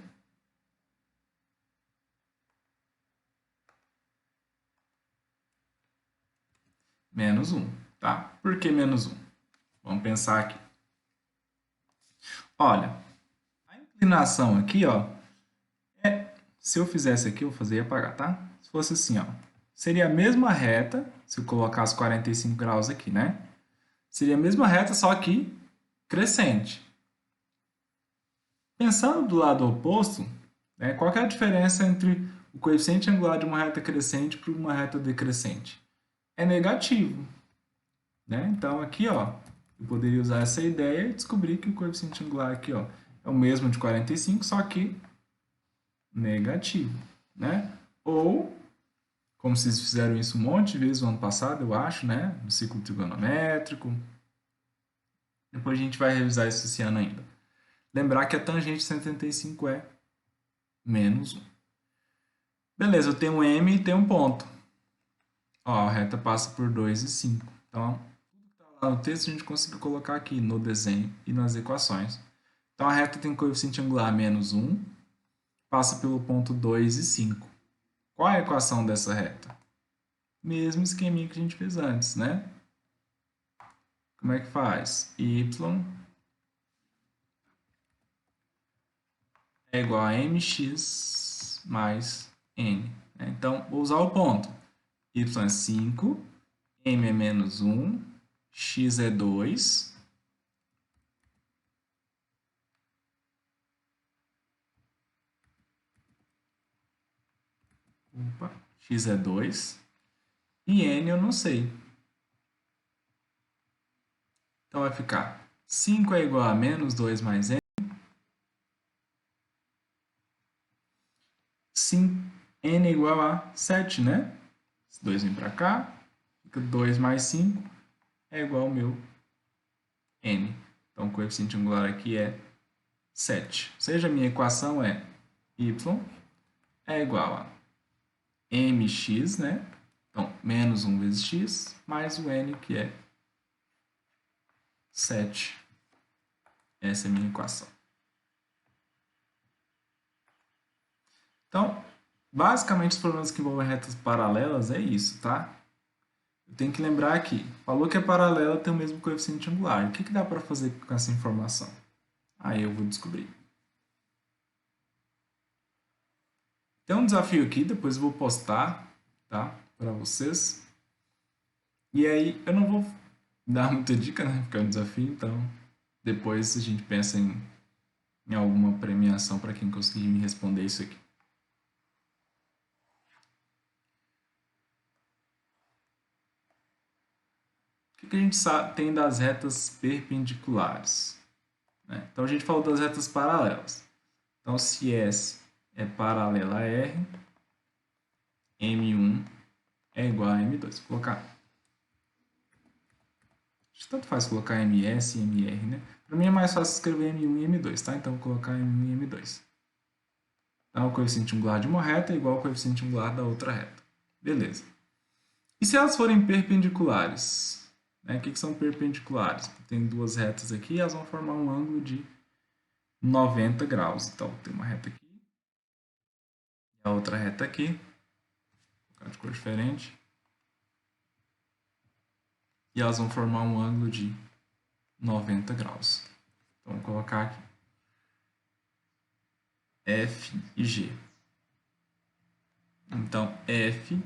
Menos 1, tá? Por que menos 1? Vamos pensar aqui. Olha, a inclinação aqui, ó, se eu fizesse aqui, eu vou fazer e apagar, tá? Se fosse assim, ó, seria a mesma reta, se eu colocasse 45 graus aqui, né? Seria a mesma reta, só que crescente. Pensando do lado oposto, né, qual que é a diferença entre o coeficiente angular de uma reta crescente para uma reta decrescente? É negativo, né? Então aqui, ó, eu poderia usar essa ideia e descobrir que o coeficiente angular aqui, ó, é o mesmo de 45, só que negativo, né? Ou, como vocês fizeram isso um monte de vezes no ano passado, eu acho, né? No ciclo trigonométrico. Depois a gente vai revisar isso esse ano ainda. Lembrar que a tangente de 185 é menos 1. Beleza, eu tenho um M e tenho um ponto. Ó, a reta passa por 2 e 5. Então, tudo que está lá no texto a gente conseguiu colocar aqui no desenho e nas equações. Então, a reta tem coeficiente angular menos 1, passa pelo ponto 2 e 5. Qual é a equação dessa reta? Mesmo esqueminha que a gente fez antes, né? Como é que faz? Y é igual a mx mais n. Então, vou usar o ponto. Y é 5, m é menos 1, x é 2. Opa, x é 2. E n eu não sei. Então vai ficar 5 é igual a menos 2 mais n. 5, n é igual a 7, né? 2 vem para cá, fica 2 mais 5 é igual ao meu n. Então o coeficiente angular aqui é 7. Ou seja, a minha equação é y é igual a mx, né? Então, menos 1 vezes x, mais o n, que é 7. Essa é a minha equação. Então, basicamente, os problemas que envolvem retas paralelas é isso, tá? Eu tenho que lembrar aqui, falou que é paralela tem o mesmo coeficiente angular. O que dá para fazer com essa informação? Aí eu vou descobrir. Tem um desafio aqui, depois eu vou postar, tá? Para vocês. E aí, eu não vou dar muita dica, né? Porque é um desafio, então depois a gente pensa em alguma premiação para quem conseguir me responder isso aqui. O que a gente tem das retas perpendiculares? Né? Então, a gente falou das retas paralelas. Então, se S é paralela a R, M1 é igual a M2. Vou colocar. Tanto faz colocar MS e MR, né? Para mim é mais fácil escrever M1 e M2, tá? Então, vou colocar M1 e M2. Então, o coeficiente angular de uma reta é igual ao coeficiente angular da outra reta. Beleza. E se elas forem perpendiculares? Né? O que são perpendiculares? Tem duas retas aqui, elas vão formar um ângulo de 90 graus. Então, tem uma reta aqui e a outra reta aqui. Vou colocar de cor diferente. E elas vão formar um ângulo de 90 graus. Então, vou colocar aqui F e G. Então, F,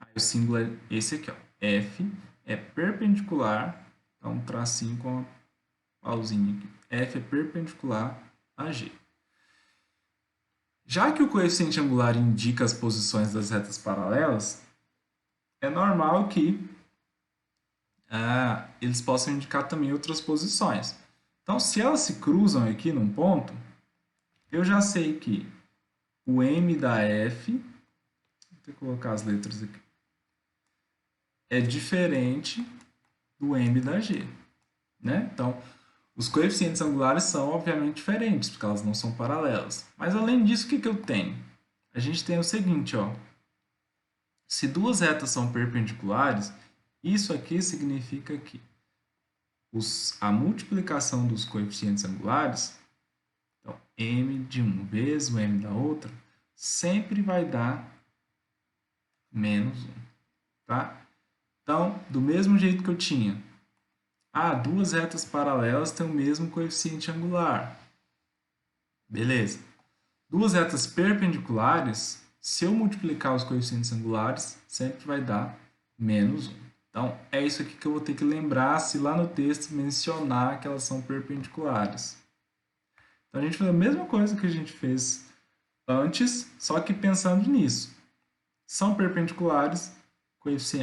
aí o símbolo é esse aqui, ó. F é perpendicular, então um tracinho com a pauzinha aqui. F é perpendicular a G. Já que o coeficiente angular indica as posições das retas paralelas, é normal que eles possam indicar também outras posições. Então, se elas se cruzam aqui num ponto, eu já sei que o M da F, vou ter que colocar as letras aqui, é diferente do M da G. Né? Então, os coeficientes angulares são obviamente diferentes, porque elas não são paralelas. Mas além disso, o que eu tenho? A gente tem o seguinte, ó. Se duas retas são perpendiculares, isso aqui significa que a multiplicação dos coeficientes angulares, então m de um vezes o m da outra, sempre vai dar menos 1. Tá? Então, do mesmo jeito que eu tinha, duas retas paralelas têm o mesmo coeficiente angular. Beleza. Duas retas perpendiculares, se eu multiplicar os coeficientes angulares, sempre vai dar menos 1. Então, é isso aqui que eu vou ter que lembrar se lá no texto mencionar que elas são perpendiculares. Então, a gente faz a mesma coisa que a gente fez antes, só que pensando nisso. São perpendiculares,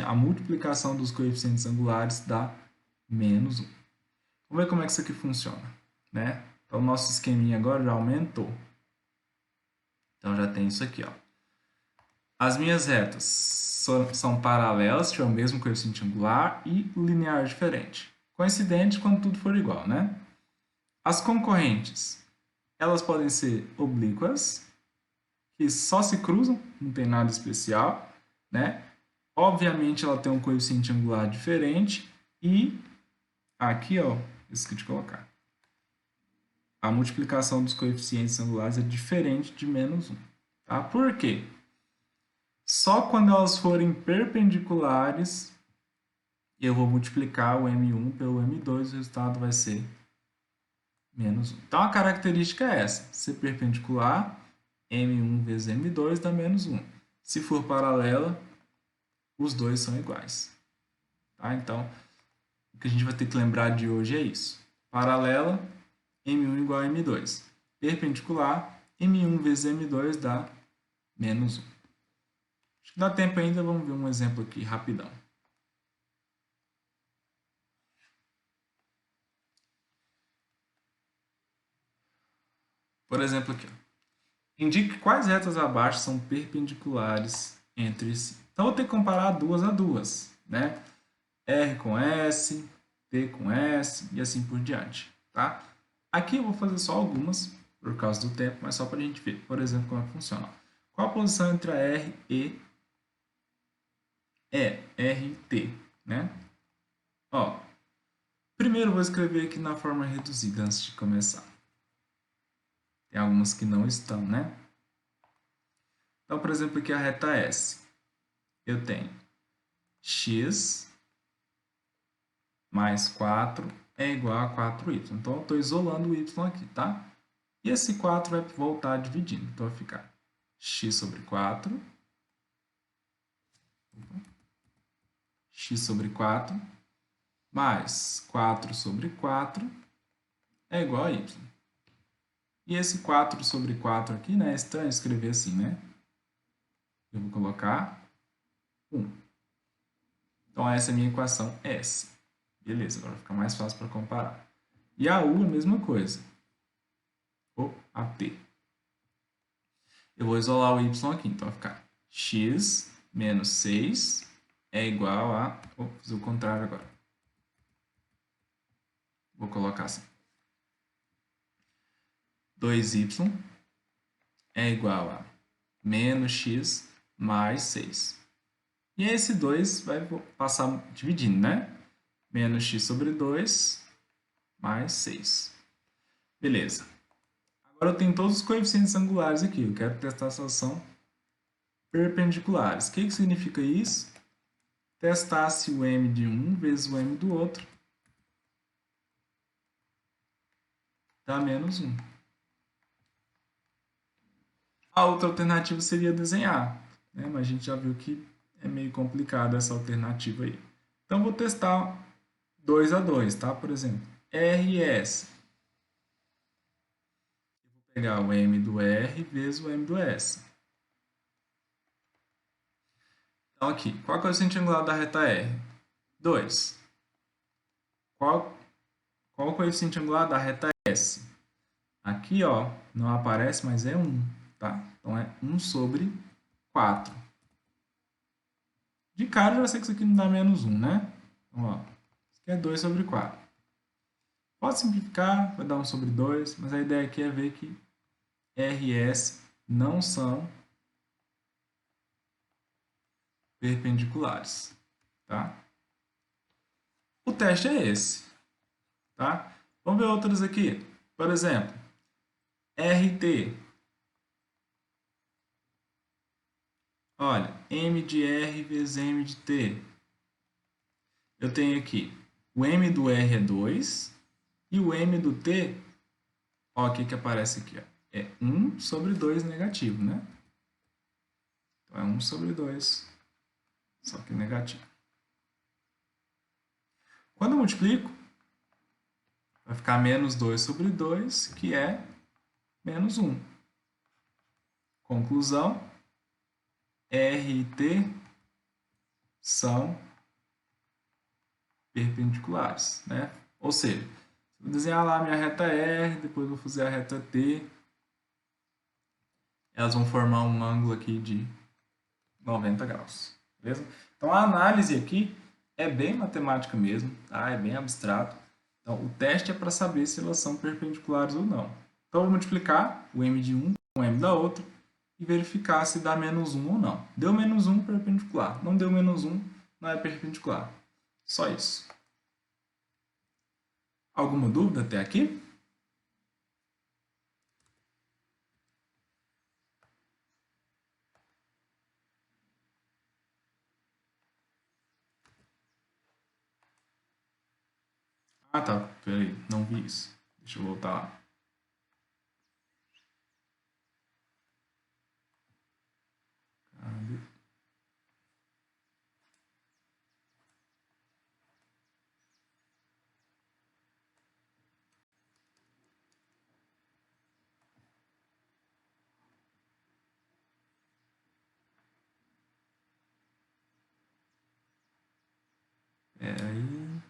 a multiplicação dos coeficientes angulares dá menos 1. Vamos ver como é que isso aqui funciona. Né? Então, o nosso esqueminha agora já aumentou. Então, já tem isso aqui. Ó. As minhas retas são paralelas, tiver o mesmo coeficiente angular e linear diferente. Coincidente quando tudo for igual, né? As concorrentes, elas podem ser oblíquas, que só se cruzam, não tem nada especial, né? Obviamente, ela tem um coeficiente angular diferente e aqui, ó, esqueci de colocar. A multiplicação dos coeficientes angulares é diferente de menos 1. Tá? Por quê? Só quando elas forem perpendiculares, eu vou multiplicar o M1 pelo M2, o resultado vai ser menos 1. Então, a característica é essa. Se perpendicular, M1 vezes M2 dá menos 1. Se for paralela, os dois são iguais. Tá? Então, o que a gente vai ter que lembrar de hoje é isso. Paralela, M1 igual a M2. Perpendicular, M1 vezes M2 dá menos 1. Acho que dá tempo ainda, vamos ver um exemplo aqui rapidão. Por exemplo, aqui, ó. Indique quais retas abaixo são perpendiculares entre si. Então, eu vou ter que comparar duas a duas, né? R com S, T com S e assim por diante, tá? Aqui eu vou fazer só algumas, por causa do tempo, mas só para a gente ver, por exemplo, como é que funciona. Qual a posição entre a R e R e T, né? Ó, primeiro eu vou escrever aqui na forma reduzida antes de começar. Tem algumas que não estão, né? Então, por exemplo, aqui a reta S. Eu tenho x mais 4 é igual a 4y. Então, eu estou isolando o y aqui, tá? E esse 4 vai voltar dividindo. Então, vai ficar x sobre 4, mais 4 sobre 4 é igual a y. E esse 4 sobre 4 aqui, né? É estranho escrever assim, né? Eu vou colocar 1. Então, essa é a minha equação S. Beleza, agora fica mais fácil para comparar. E a U é a mesma coisa. Ou a T. Eu vou isolar o y aqui, então vai ficar x menos 6 é igual a... Vou fazer o contrário agora. Vou colocar assim. 2y é igual a menos x mais 6. E esse 2 vai passar dividindo, né? Menos x sobre 2 mais 6. Beleza. Agora eu tenho todos os coeficientes angulares aqui. Eu quero testar se elas são perpendiculares. O que significa isso? Testar se o m de um vezes o m do outro dá menos 1. A outra alternativa seria desenhar, né? Mas a gente já viu que é meio complicado essa alternativa aí. Então, vou testar 2 a 2, tá? Por exemplo, R e S. Eu vou pegar o m do R vezes o m do S. Então, aqui, qual é o coeficiente angular da reta R? 2. Qual o coeficiente angular da reta S? Aqui, ó, não aparece, mas é 1, tá? Então, é 1 sobre 4. De cara, eu já sei que isso aqui não dá menos 1, né? Então, ó, isso aqui é 2 sobre 4. Pode simplificar, vai dar 1 sobre 2, mas a ideia aqui é ver que R e S não são perpendiculares, tá? O teste é esse, tá? Vamos ver outras aqui. Por exemplo, RT. Olha, M de R vezes M de T. Eu tenho aqui o M do R é 2 e o M do T, ó, o que aparece aqui, ó, é 1 sobre 2 negativo, né? Então é 1 sobre 2, só que negativo. Quando eu multiplico, vai ficar menos 2 sobre 2, que é menos 1. Conclusão, R e T são perpendiculares, né? Ou seja, se eu desenhar lá a minha reta R, depois vou fazer a reta T, elas vão formar um ângulo aqui de 90 graus, beleza? Então a análise aqui é bem matemática mesmo, tá? É bem abstrato. Então o teste é para saber se elas são perpendiculares ou não. Então eu vou multiplicar o m de um com o m da outra e verificar se dá menos 1 ou não. Deu menos 1, perpendicular. Não deu menos 1, não é perpendicular. Só isso. Alguma dúvida até aqui? Ah, tá. Peraí, não vi isso. Deixa eu voltar lá. Cadê? Peraí.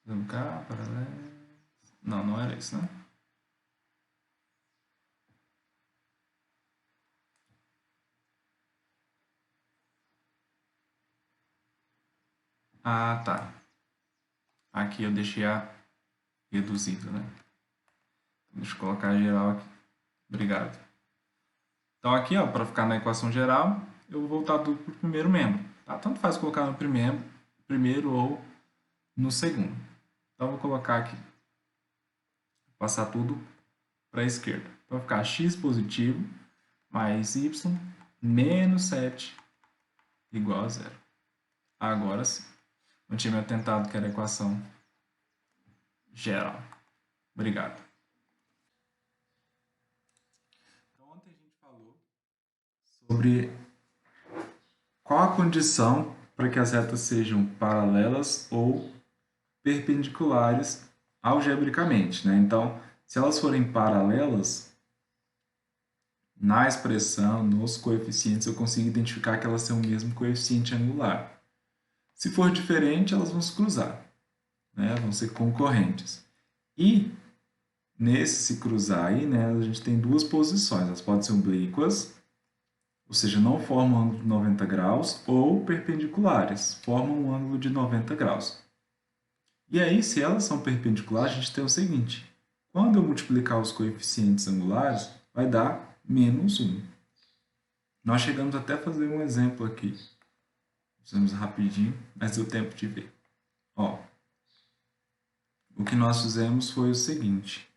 Vamos cá, paralelo. Não, não era isso, né? Ah, tá. Aqui eu deixei a reduzida, né? Deixa eu colocar a geral aqui. Obrigado. Então aqui, ó, para ficar na equação geral, eu vou voltar para o primeiro membro. Tá? Tanto faz colocar no primeiro ou no segundo. Então eu vou colocar aqui, passar tudo para a esquerda. Então vai ficar x positivo mais y menos 7 igual a zero. Agora sim. Não tinha me atentado que era a equação geral. Obrigado. Então ontem a gente falou sobre qual a condição para que as retas sejam paralelas ou perpendiculares algebricamente, né? Então, se elas forem paralelas, na expressão, nos coeficientes, eu consigo identificar que elas têm o mesmo coeficiente angular. Se for diferente, elas vão se cruzar, né? Vão ser concorrentes. E nesse se cruzar aí, né, a gente tem duas posições. Elas podem ser oblíquas, ou seja, não formam um ângulo de 90 graus, ou perpendiculares, formam um ângulo de 90 graus. E aí, se elas são perpendiculares, a gente tem o seguinte: quando eu multiplicar os coeficientes angulares, vai dar menos 1. Nós chegamos até a fazer um exemplo aqui. Fizemos rapidinho, mas deu tempo de ver. Ó, o que nós fizemos foi o seguinte: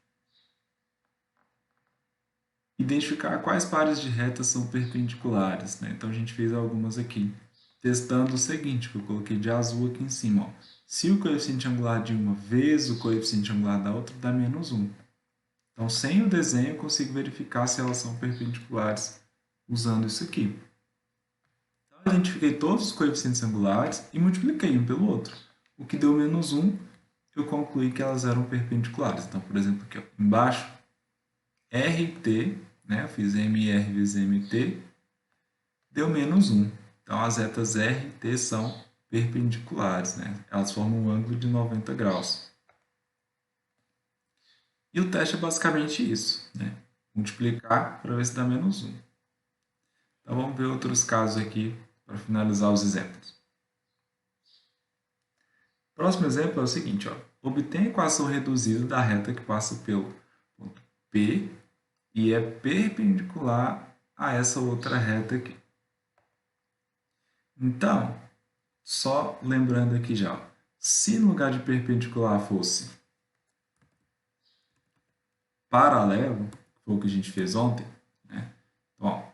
identificar quais pares de retas são perpendiculares, né? Então a gente fez algumas aqui, testando o seguinte, que eu coloquei de azul aqui em cima. Ó. Se o coeficiente angular de uma vezes o coeficiente angular da outra, dá menos 1. Então, sem o desenho, eu consigo verificar se elas são perpendiculares usando isso aqui. Então, eu identifiquei todos os coeficientes angulares e multipliquei um pelo outro. O que deu menos 1, eu concluí que elas eram perpendiculares. Então, por exemplo, aqui ó, embaixo, RT, né, eu fiz MR vezes MT, deu menos 1. Então, as retas R e T são perpendiculares, né? Elas formam um ângulo de 90 graus. E o teste é basicamente isso, né? Multiplicar para ver se dá menos 1. Então, vamos ver outros casos aqui para finalizar os exemplos. O próximo exemplo é o seguinte, ó. Obtenha a equação reduzida da reta que passa pelo ponto P e é perpendicular a essa outra reta aqui. Então, só lembrando aqui já, ó, se no lugar de perpendicular fosse paralelo, que foi o que a gente fez ontem, né? Então, ó,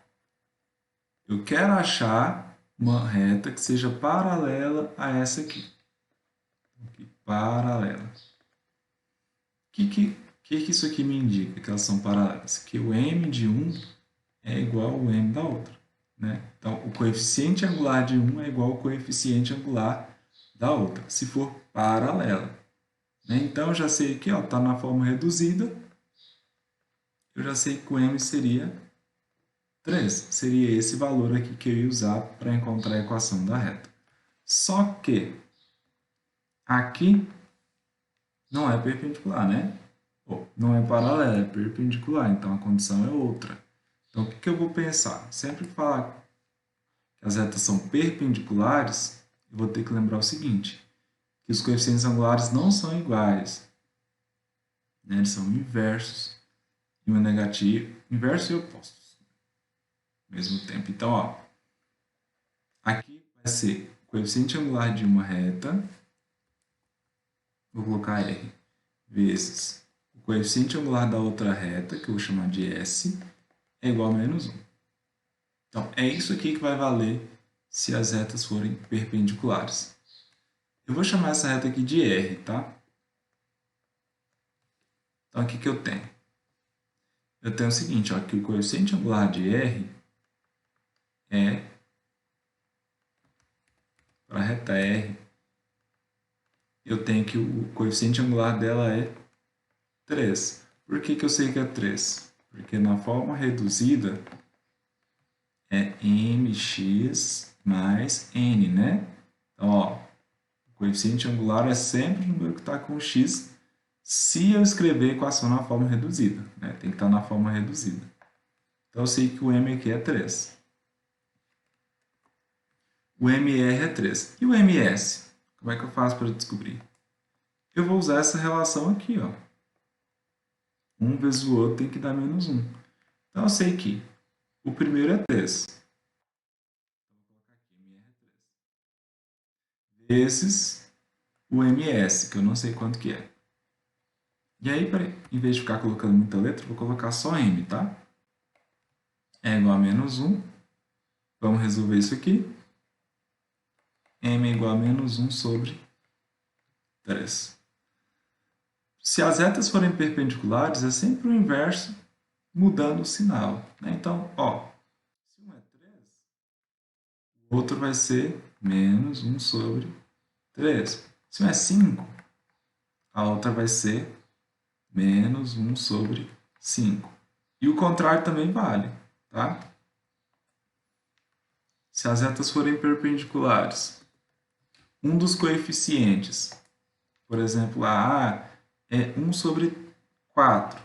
eu quero achar uma reta que seja paralela a essa aqui. Paralela. O que isso aqui me indica? Que elas são paralelas. Que o m de um é igual ao m da outra. Né? Então, o coeficiente angular de um é igual ao coeficiente angular da outra, se for paralela. Né? Então, eu já sei que está na forma reduzida. Eu já sei que o m seria 3. Seria esse valor aqui que eu ia usar para encontrar a equação da reta. Só que aqui não é perpendicular, né? Não é paralela, é perpendicular, então a condição é outra. Então, o que eu vou pensar? Sempre que falar que as retas são perpendiculares, eu vou ter que lembrar o seguinte, que os coeficientes angulares não são iguais. Né? Eles são inversos. E um é negativo, inverso e opostos. Ao mesmo tempo. Então, ó, aqui vai ser o coeficiente angular de uma reta, vou colocar R, vezes o coeficiente angular da outra reta, que eu vou chamar de S, é igual a menos 1. Então, é isso aqui que vai valer se as retas forem perpendiculares. Eu vou chamar essa reta aqui de R, tá? Então, aqui que eu tenho? Eu tenho o seguinte, ó, que o coeficiente angular de R é, para a reta R, eu tenho que o coeficiente angular dela é 3. Por que eu sei que é 3? Porque na forma reduzida é mx mais n, né? Então, ó, o coeficiente angular é sempre o número que está com x se eu escrever a equação na forma reduzida, né? Tem que estar na forma reduzida. Então, eu sei que o m aqui é 3. O MR é 3. E o MS? Como é que eu faço para descobrir? Eu vou usar essa relação aqui, ó. Um vezes o outro tem que dar menos 1. Então, eu sei que o primeiro é 3. Vezes o MS, que eu não sei quanto que é. E aí, em vez de ficar colocando muita letra, vou colocar só M, tá? É igual a menos 1. Vamos resolver isso aqui. M é igual a menos 1 sobre 3. Se as retas forem perpendiculares, é sempre o inverso, mudando o sinal, né? Então, ó, se um é 3, o outro vai ser menos 1 sobre 3. Se um é 5, a outra vai ser menos 1 sobre 5. E o contrário também vale, tá? Se as retas forem perpendiculares, um dos coeficientes, por exemplo, a A é 1 sobre 4.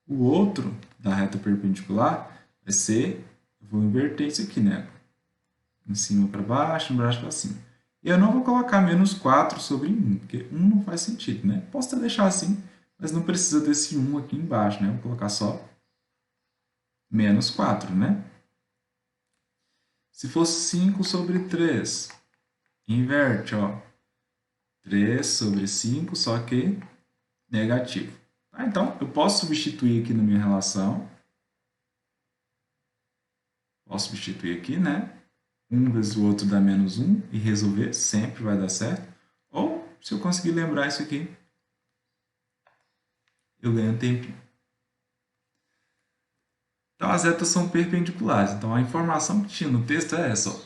O outro da reta perpendicular vai ser, eu vou inverter isso aqui, né? Em cima para baixo, embaixo para cima. E eu não vou colocar menos 4 sobre 1, porque 1 não faz sentido, né? Posso até deixar assim, mas não precisa desse 1 aqui embaixo, né? Vou colocar só menos 4, né? Se fosse 5 sobre 3, inverte, ó. 3 sobre 5, só que negativo. Tá? Então, eu posso substituir aqui na minha relação. Posso substituir aqui, né? 1 vezes o outro dá menos 1 e resolver, sempre vai dar certo. Ou, se eu conseguir lembrar isso aqui, eu ganho um tempinho. Então, as retas são perpendiculares. Então, a informação que tinha no texto é essa. Ó.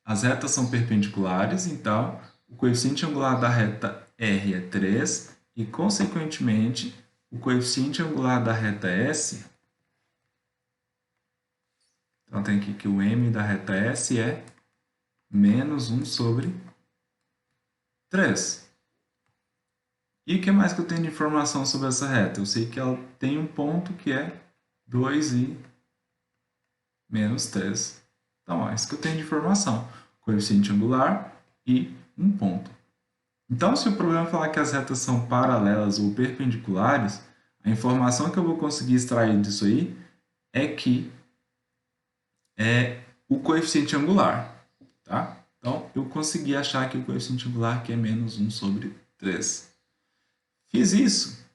As retas são perpendiculares, então, o coeficiente angular da reta R é 3 e, consequentemente, o coeficiente angular da reta S, então tem aqui que o M da reta S é menos 1 sobre 3. E o que mais que eu tenho de informação sobre essa reta? Eu sei que ela tem um ponto que é 2 e menos 3. Então, ó, isso que eu tenho de informação. Coeficiente angular e um ponto. Então, se o problema falar que as retas são paralelas ou perpendiculares, a informação que eu vou conseguir extrair disso aí é que é o coeficiente angular. Tá? Então, eu consegui achar que o coeficiente angular que é menos 1 sobre 3. Fiz isso.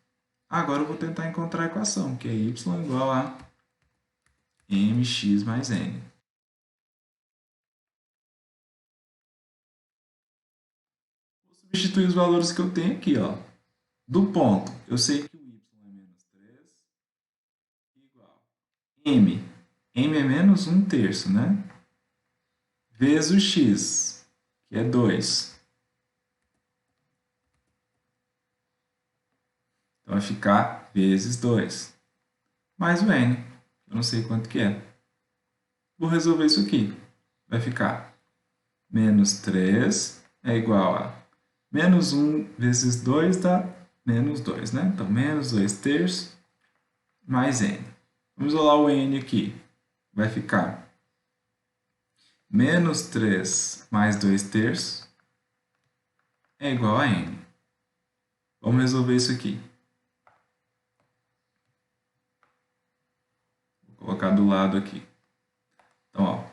Agora eu vou tentar encontrar a equação, que é y igual a mx mais n. Vou substituir os valores que eu tenho aqui. Ó. Do ponto, eu sei que o y é menos 3, igual a m. M é menos 1 terço, né? Vezes o x, que é 2. Então vai ficar vezes 2. Mais o n, eu não sei quanto que é. Vou resolver isso aqui. Vai ficar menos 3 é igual a menos 1 vezes 2 dá menos 2, né? Então, menos 2 terços mais n. Vamos isolar o n aqui. Vai ficar menos 3 mais 2 terços é igual a n. Vamos resolver isso aqui. Vou colocar do lado aqui. Então, ó,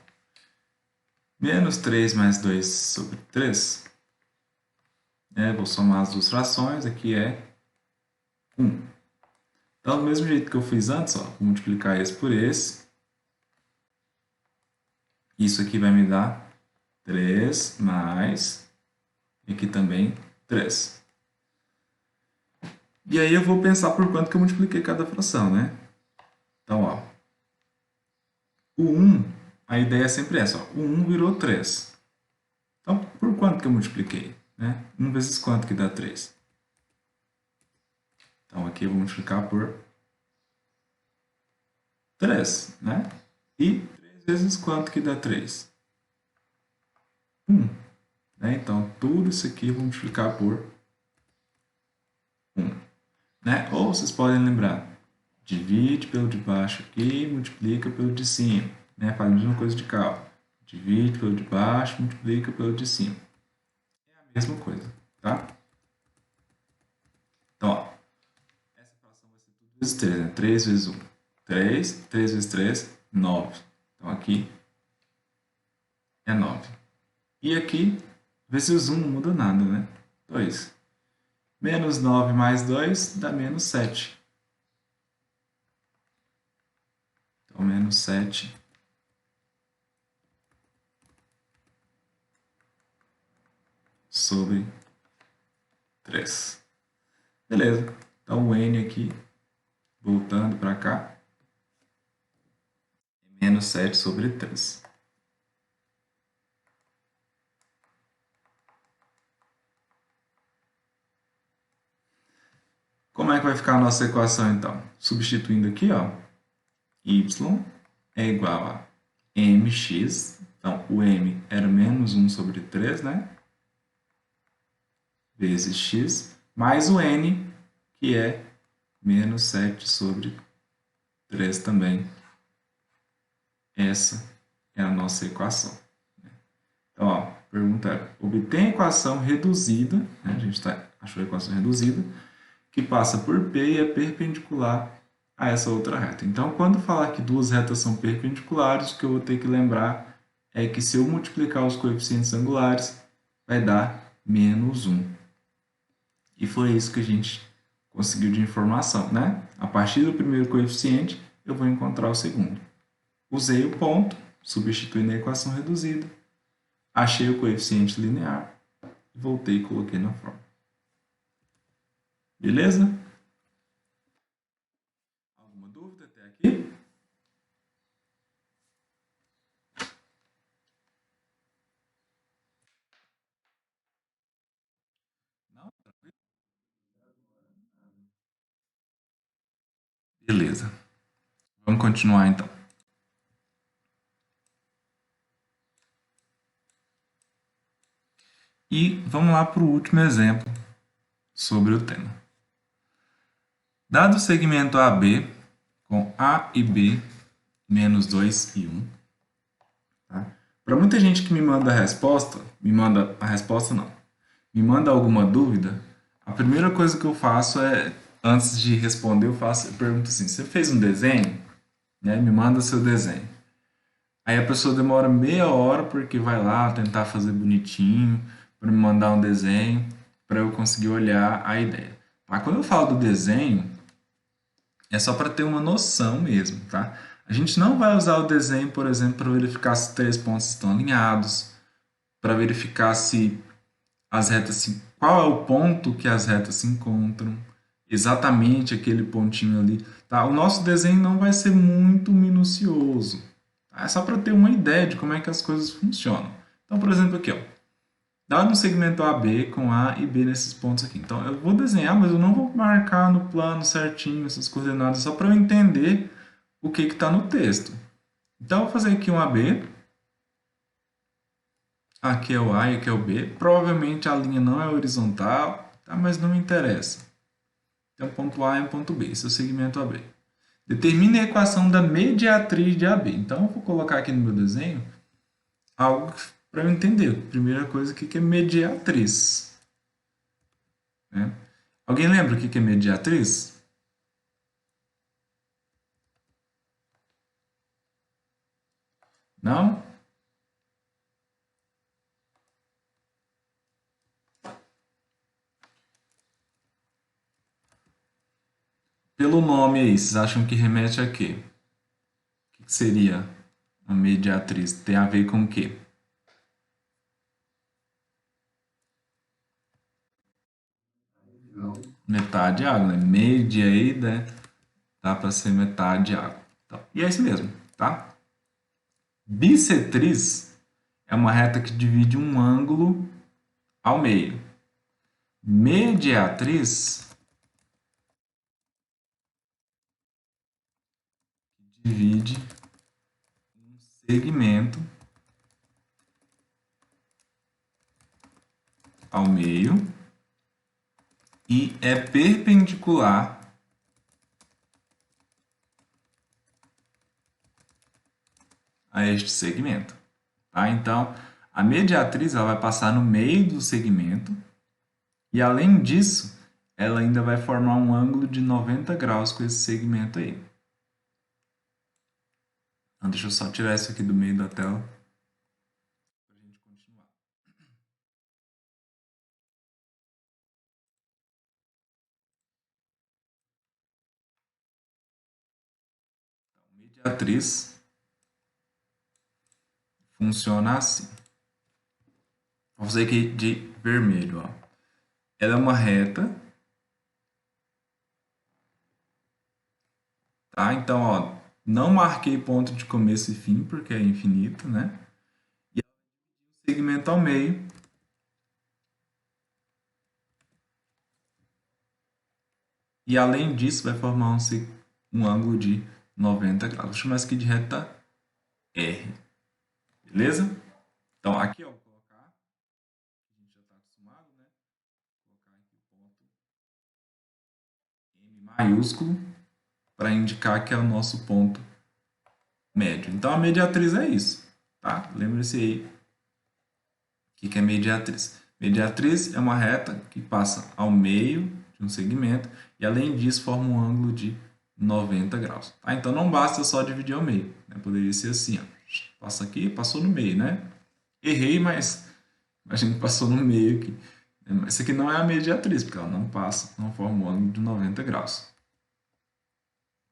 menos 3 mais 2 sobre 3, né? Vou somar as duas frações, aqui é 1. Então, do mesmo jeito que eu fiz antes, ó, vou multiplicar esse por esse. Isso aqui vai me dar 3 mais, e aqui também 3. E aí eu vou pensar por quanto que eu multipliquei cada fração, né? Então, ó, o 1, a ideia é sempre essa, ó, o 1 virou 3. Então, por quanto que eu multipliquei? Né? 1 vezes quanto que dá 3? Então, aqui eu vou multiplicar por 3, né? E 3 vezes quanto que dá 3? 1. Né? Então, tudo isso aqui eu vou multiplicar por 1. né? Ou vocês podem lembrar, divide pelo de baixo aqui e multiplica pelo de cima, né? Faz a mesma coisa de cá, ó. Divide pelo de baixo, multiplica pelo de cima. É a mesma coisa, tá? Então, ó, essa fração vai ser tudo vezes 3, né? 3 vezes 1. 3, 3 vezes 3, 9. Então, aqui é 9. E aqui, vezes 1 não muda nada, né? 2. Menos 9 mais 2 dá menos 7. Então, menos 7 sobre 3. Beleza. Então, o n aqui, voltando para cá, é menos 7 sobre 3. Como é que vai ficar a nossa equação, então? Substituindo aqui, ó, y é igual a mx. Então, o m era menos 1 sobre 3, né? Vezes x, mais o n, que é menos 7 sobre 3 também. Essa é a nossa equação. Então, ó, pergunta era, obtém a equação reduzida, né? A gente achou a equação reduzida, que passa por P e é perpendicular a essa outra reta. Então, quando falar que duas retas são perpendiculares, o que eu vou ter que lembrar é que se eu multiplicar os coeficientes angulares, vai dar menos 1. E foi isso que a gente conseguiu de informação, né? A partir do primeiro coeficiente, eu vou encontrar o segundo. Usei o ponto, substituindo a equação reduzida, achei o coeficiente linear, voltei e coloquei na forma. Beleza? Alguma dúvida até aqui? Não? Beleza. Vamos continuar então. E vamos lá para o último exemplo sobre o tema. Dado o segmento AB com A e B menos 2 e 1. Tá? Para muita gente que me manda a resposta não, me manda alguma dúvida, a primeira coisa que eu faço é, antes de responder, eu pergunto assim, você fez um desenho? Né? Me manda seu desenho. Aí a pessoa demora meia hora porque vai lá tentar fazer bonitinho, para me mandar um desenho, para eu conseguir olhar a ideia. Tá? Quando eu falo do desenho, é só para ter uma noção mesmo, tá? A gente não vai usar o desenho, por exemplo, para verificar se os três pontos estão alinhados, para verificar se as retas qual é o ponto que as retas se encontram, exatamente aquele pontinho ali, tá? O nosso desenho não vai ser muito minucioso, tá? É só para ter uma ideia de como é que as coisas funcionam. Então, por exemplo, aqui, ó, dado um segmento AB com A e B nesses pontos aqui. Então, eu vou desenhar, mas eu não vou marcar no plano certinho essas coordenadas, só para eu entender o que está no texto. Então, eu vou fazer aqui um AB. Aqui é o A e aqui é o B. Provavelmente a linha não é horizontal, tá? Mas não interessa. Então, ponto A e um ponto B. Esse é o segmento AB. Determine a equação da mediatriz de AB. Então, eu vou colocar aqui no meu desenho algo para eu entender. Primeira coisa, o que é mediatriz? Né? Alguém lembra o que é mediatriz? Não? Pelo nome aí, vocês acham que remete a quê? O que seria a mediatriz? Tem a ver com o quê? Metade água, né? Media aí, né? Dá para ser metade água. Então, e é isso mesmo, tá? Bissetriz é uma reta que divide um ângulo ao meio. Mediatriz divide um segmento ao meio e é perpendicular a este segmento. Tá? Então, a mediatriz ela vai passar no meio do segmento e, além disso, ela ainda vai formar um ângulo de 90 graus com esse segmento aí. Então, deixa eu só tirar isso aqui do meio da tela para a gente continuar. Então, mediatriz funciona assim. Vou fazer aqui de vermelho. Ó. Ela é uma reta. Tá? Então, ó, não marquei ponto de começo e fim, porque é infinito, né? E segmento ao meio. E além disso, vai formar um ângulo de 90 graus. Vou chamar isso aqui de reta R. Beleza? Então, aqui, ó, vou colocar, a gente já está acostumado, né? Vou colocar aqui o ponto M maiúsculo para indicar que é o nosso ponto médio. Então, a mediatriz é isso, tá? Lembre-se aí o que é mediatriz. Mediatriz é uma reta que passa ao meio de um segmento e, além disso, forma um ângulo de 90 graus. Tá? Então, não basta só dividir ao meio. Né? Poderia ser assim, ó. Passa aqui, passou no meio, né? Errei, mas a gente passou no meio aqui. Essa aqui não é a mediatriz, porque ela não passa, não forma um ângulo de 90 graus.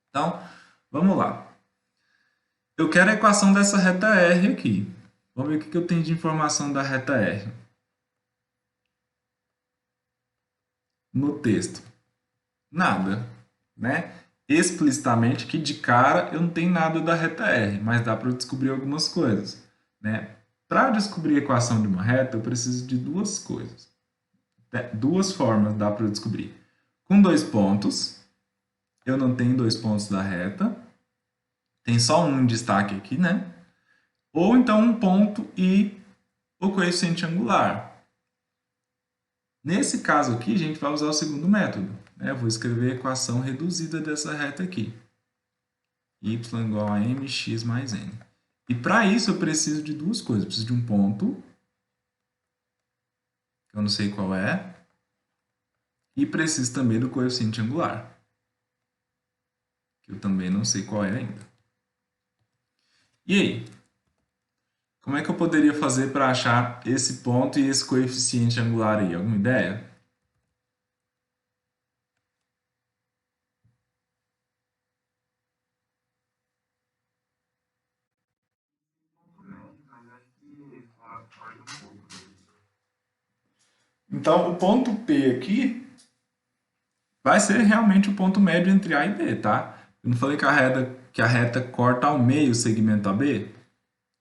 Então, vamos lá. Eu quero a equação dessa reta R aqui. Vamos ver o que eu tenho de informação da reta R no texto. Nada, né? Explicitamente, que de cara eu não tenho nada da reta R, mas dá para eu descobrir algumas coisas, né? Para descobrir a equação de uma reta, eu preciso de duas coisas. Duas formas dá para eu descobrir. Com dois pontos, eu não tenho dois pontos da reta, tem só um em destaque aqui, né? Ou então um ponto e o coeficiente angular. Nesse caso aqui, a gente vai usar o segundo método. Né? Eu vou escrever a equação reduzida dessa reta aqui. Y igual a mx mais n. E para isso eu preciso de duas coisas. Eu preciso de um ponto, que eu não sei qual é, e preciso também do coeficiente angular, que eu também não sei qual é ainda. E aí? Como é que eu poderia fazer para achar esse ponto e esse coeficiente angular aí? Alguma ideia? Então, o ponto P aqui vai ser realmente o ponto médio entre A e B, tá? Eu não falei que a reta corta ao meio o segmento AB?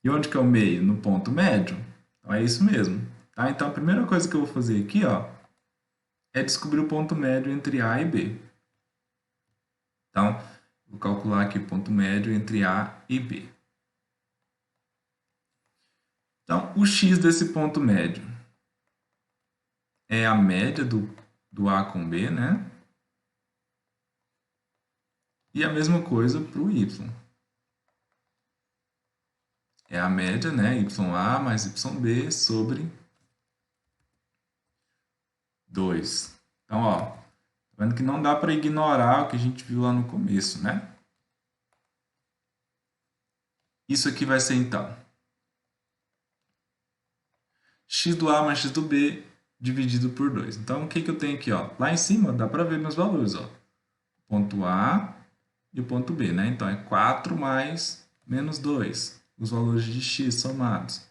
E onde que é o meio? No ponto médio. Então, é isso mesmo. Tá? Então, a primeira coisa que eu vou fazer aqui, ó, é descobrir o ponto médio entre A e B. Então, vou calcular aqui o ponto médio entre A e B. Então, o x desse ponto médio é a média do A com B, né? E a mesma coisa para o y. É a média, né? YA mais YB sobre 2. Então, ó, tá vendo que não dá para ignorar o que a gente viu lá no começo, né? Isso aqui vai ser, então, x do A mais x do B dividido por 2. Então, o que eu tenho aqui? Ó? Lá em cima dá para ver meus valores. Ó. Ponto A e o ponto B. Né? Então, é 4 mais menos 2. Os valores de x somados.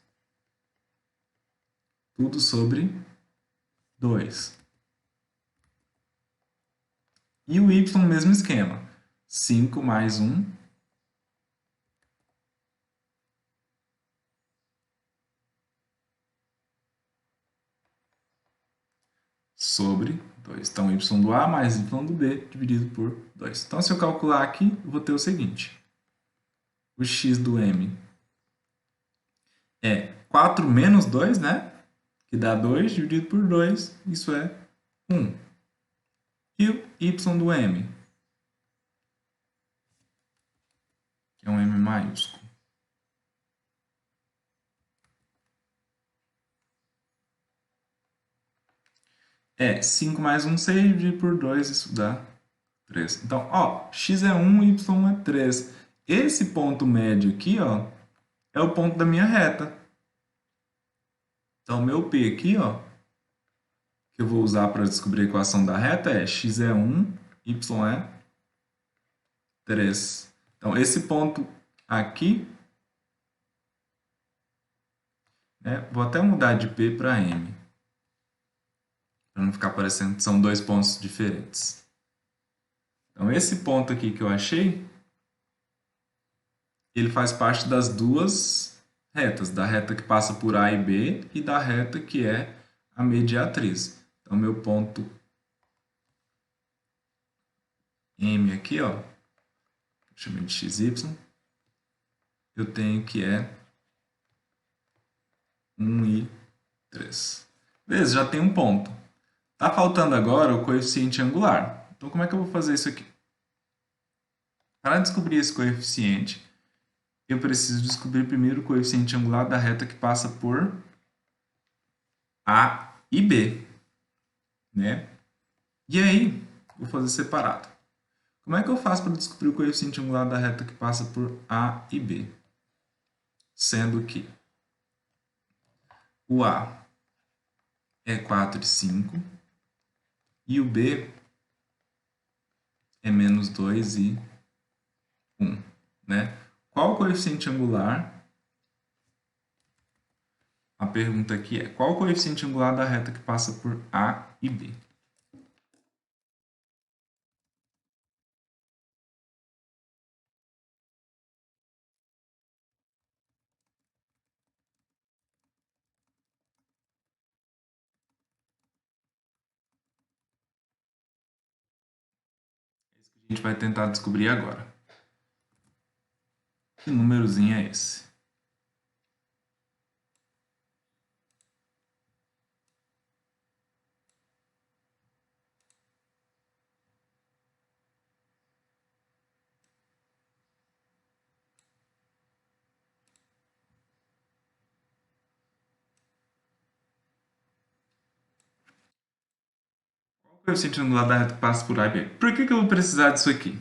Tudo sobre 2. E o y, mesmo esquema. 5 mais 1 sobre 2. Então, y do A mais y do B dividido por 2. Então, se eu calcular aqui, eu vou ter o seguinte. O x do m é 4 menos 2, né? Que dá 2 dividido por 2, isso é 1. E o y do m, que é um m maiúsculo. É 5 mais 1, 6, dividido por 2, isso dá 3. Então, ó, x é 1, y é 3. Esse ponto médio aqui, ó, é o ponto da minha reta. Então, meu P aqui, ó, que eu vou usar para descobrir a equação da reta é x é 1, y é 3. Então, esse ponto aqui, né, vou até mudar de P para M, para não ficar parecendo que são dois pontos diferentes. Então, esse ponto aqui que eu achei, ele faz parte das duas retas, da reta que passa por A e B e da reta que é a mediatriz. Então, meu ponto M aqui, ó, chamei de XY, eu tenho que é 1 e 3. Beleza, já tem um ponto. Tá faltando agora o coeficiente angular. Então, como é que eu vou fazer isso aqui? Para descobrir esse coeficiente, eu preciso descobrir primeiro o coeficiente angular da reta que passa por A e B, né? E aí, vou fazer separado. Como é que eu faço para descobrir o coeficiente angular da reta que passa por A e B? Sendo que o A é 4 e 5 e o B é menos 2 e 1, né? Qual o coeficiente angular? A pergunta aqui é: qual o coeficiente angular da reta que passa por A e B? É isso que a gente vai tentar descobrir agora. Que númerozinho é esse? Qual o coeficiente angular da reta que passa por A e B? Por que eu vou precisar disso aqui?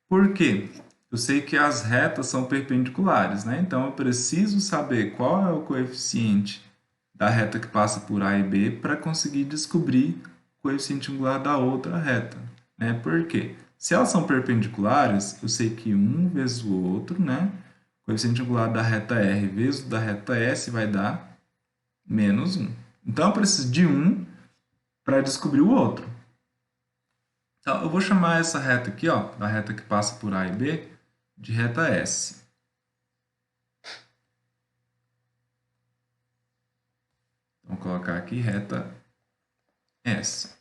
Porque eu sei que as retas são perpendiculares, né? Então eu preciso saber qual é o coeficiente da reta que passa por A e B para conseguir descobrir o coeficiente angular da outra reta, né? Por quê? Se elas são perpendiculares, eu sei que um vezes o outro, né? O coeficiente angular da reta R vezes o da reta S vai dar menos 1. Então eu preciso de um para descobrir o outro. Então, eu vou chamar essa reta aqui, ó, da reta que passa por A e B, de reta S. Então, vou colocar aqui reta S.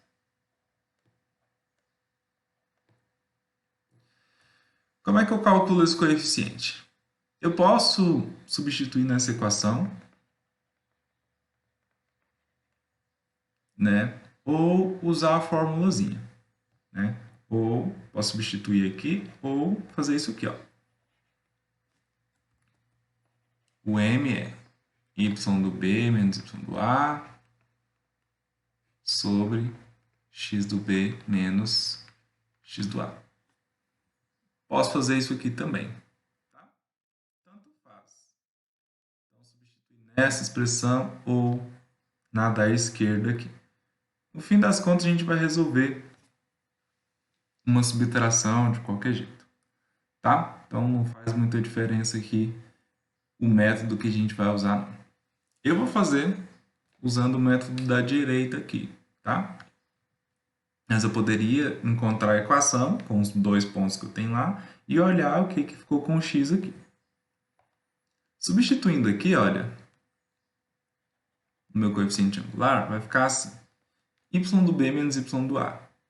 Como é que eu calculo esse coeficiente? Eu posso substituir nessa equação, né? Ou usar a formulazinha, né? Ou posso substituir aqui, ou fazer isso aqui, ó. O M é y do B menos y do A sobre x do B menos x do A. Posso fazer isso aqui também. Tá? Tanto faz. Então, substituir nessa expressão ou na da esquerda aqui. No fim das contas, a gente vai resolver uma subtração de qualquer jeito. Tá? Então, não faz muita diferença aqui o método que a gente vai usar. Eu vou fazer usando o método da direita aqui. Tá? Mas eu poderia encontrar a equação com os dois pontos que eu tenho lá e olhar o que ficou com o x aqui. Substituindo aqui, olha, o meu coeficiente angular vai ficar assim: y do b menos y do a.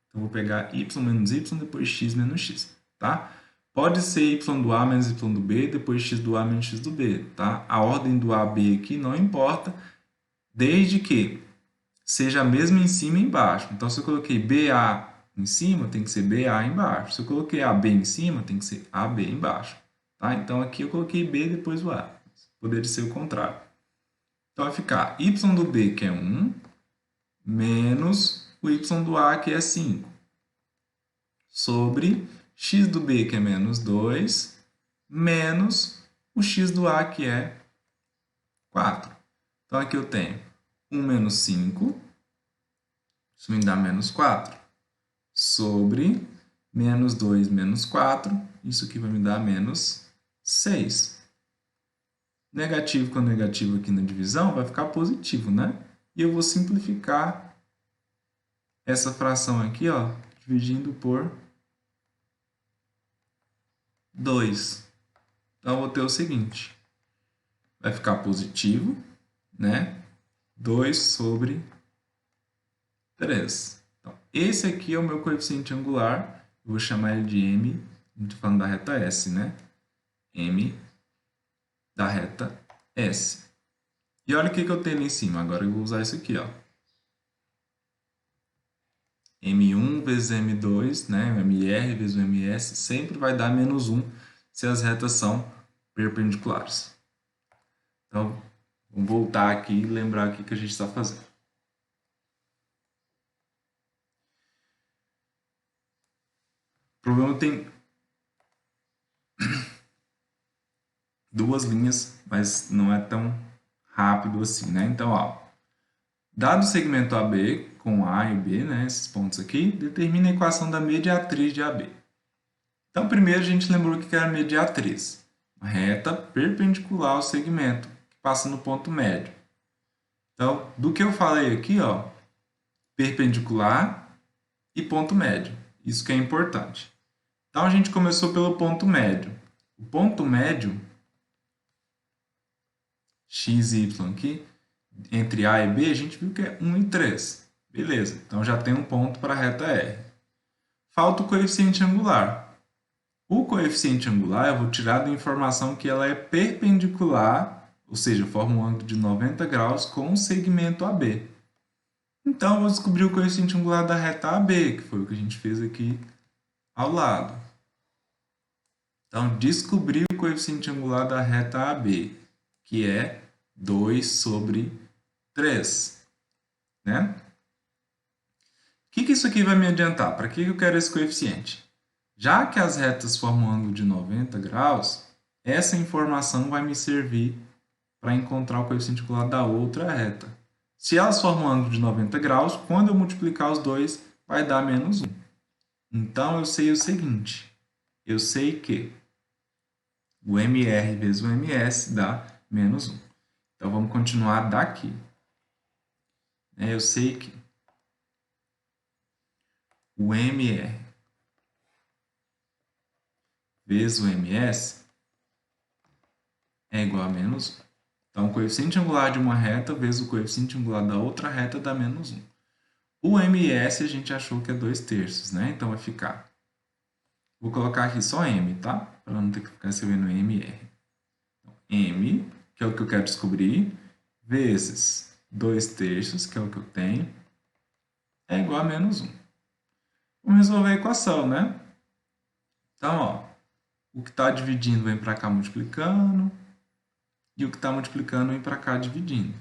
Então, eu vou pegar y menos y, depois x menos x, tá? Pode ser y do a menos y do b, depois x do a menos x do b, tá? A ordem do a, b aqui não importa, desde que seja a mesma em cima e embaixo. Então, se eu coloquei BA em cima, tem que ser BA embaixo. Se eu coloquei AB em cima, tem que ser AB embaixo. Tá? Então, aqui eu coloquei B depois o A. Poderia ser o contrário. Então, vai ficar y do B, que é 1, menos o y do A, que é 5, sobre x do B, que é menos 2, menos o x do A, que é 4. Então, aqui eu tenho 1 menos 5, isso me dá menos 4, sobre menos 2 menos 4, isso aqui vai me dar menos 6. Negativo com negativo aqui na divisão vai ficar positivo, né? E eu vou simplificar essa fração aqui, ó, dividindo por 2. Então, eu vou ter o seguinte, vai ficar positivo, né? 2 sobre 3. Então, esse aqui é o meu coeficiente angular, eu vou chamar ele de M, a gente falando da reta S, né? M da reta S. E olha o que eu tenho ali em cima, agora eu vou usar isso aqui, ó. M1 vezes M2, né? O MR vezes o MS, sempre vai dar menos 1 se as retas são perpendiculares. Então, vamos voltar aqui e lembrar o que a gente está fazendo. O problema tem duas linhas, mas não é tão rápido assim, né? Então, ó, dado o segmento AB com A e B, né, esses pontos aqui, determina a equação da mediatriz de AB. Então, primeiro a gente lembrou o que era mediatriz. Uma reta perpendicular ao segmento, que passa no ponto médio. Então, do que eu falei aqui, ó, perpendicular e ponto médio. Isso que é importante. Então, a gente começou pelo ponto médio. O ponto médio, x e y aqui, entre A e B, a gente viu que é 1 e 3. Beleza, então já tem um ponto para a reta R. Falta o coeficiente angular. O coeficiente angular eu vou tirar da informação que ela é perpendicular, ou seja, forma um ângulo de 90 graus com o segmento AB. Então, eu vou descobrir o coeficiente angular da reta AB, que foi o que a gente fez aqui ao lado. Então, descobrir o coeficiente angular da reta AB, que é 2 sobre 3. Né? O que isso aqui vai me adiantar? Para que eu quero esse coeficiente? Já que as retas formam um ângulo de 90 graus, essa informação vai me servir para encontrar o coeficiente angular da outra reta. Se elas formam um ângulo de 90 graus, quando eu multiplicar os dois, vai dar menos 1. Então, eu sei o seguinte. Eu sei que o MR vezes o MS dá menos 1. Então, vamos continuar daqui. Eu sei que o MR vezes o MS é igual a menos 1. Então, o coeficiente angular de uma reta vezes o coeficiente angular da outra reta dá menos 1. O MS a gente achou que é 2/3, né? Então, vai ficar... Vou colocar aqui só M, tá? Para não ter que ficar escrevendo MR. Então, M, que é o que eu quero descobrir, vezes 2/3, que é o que eu tenho, é igual a menos 1. Vamos resolver a equação, né? Então, ó, o que está dividindo vem para cá multiplicando, e o que está multiplicando vem para cá dividindo.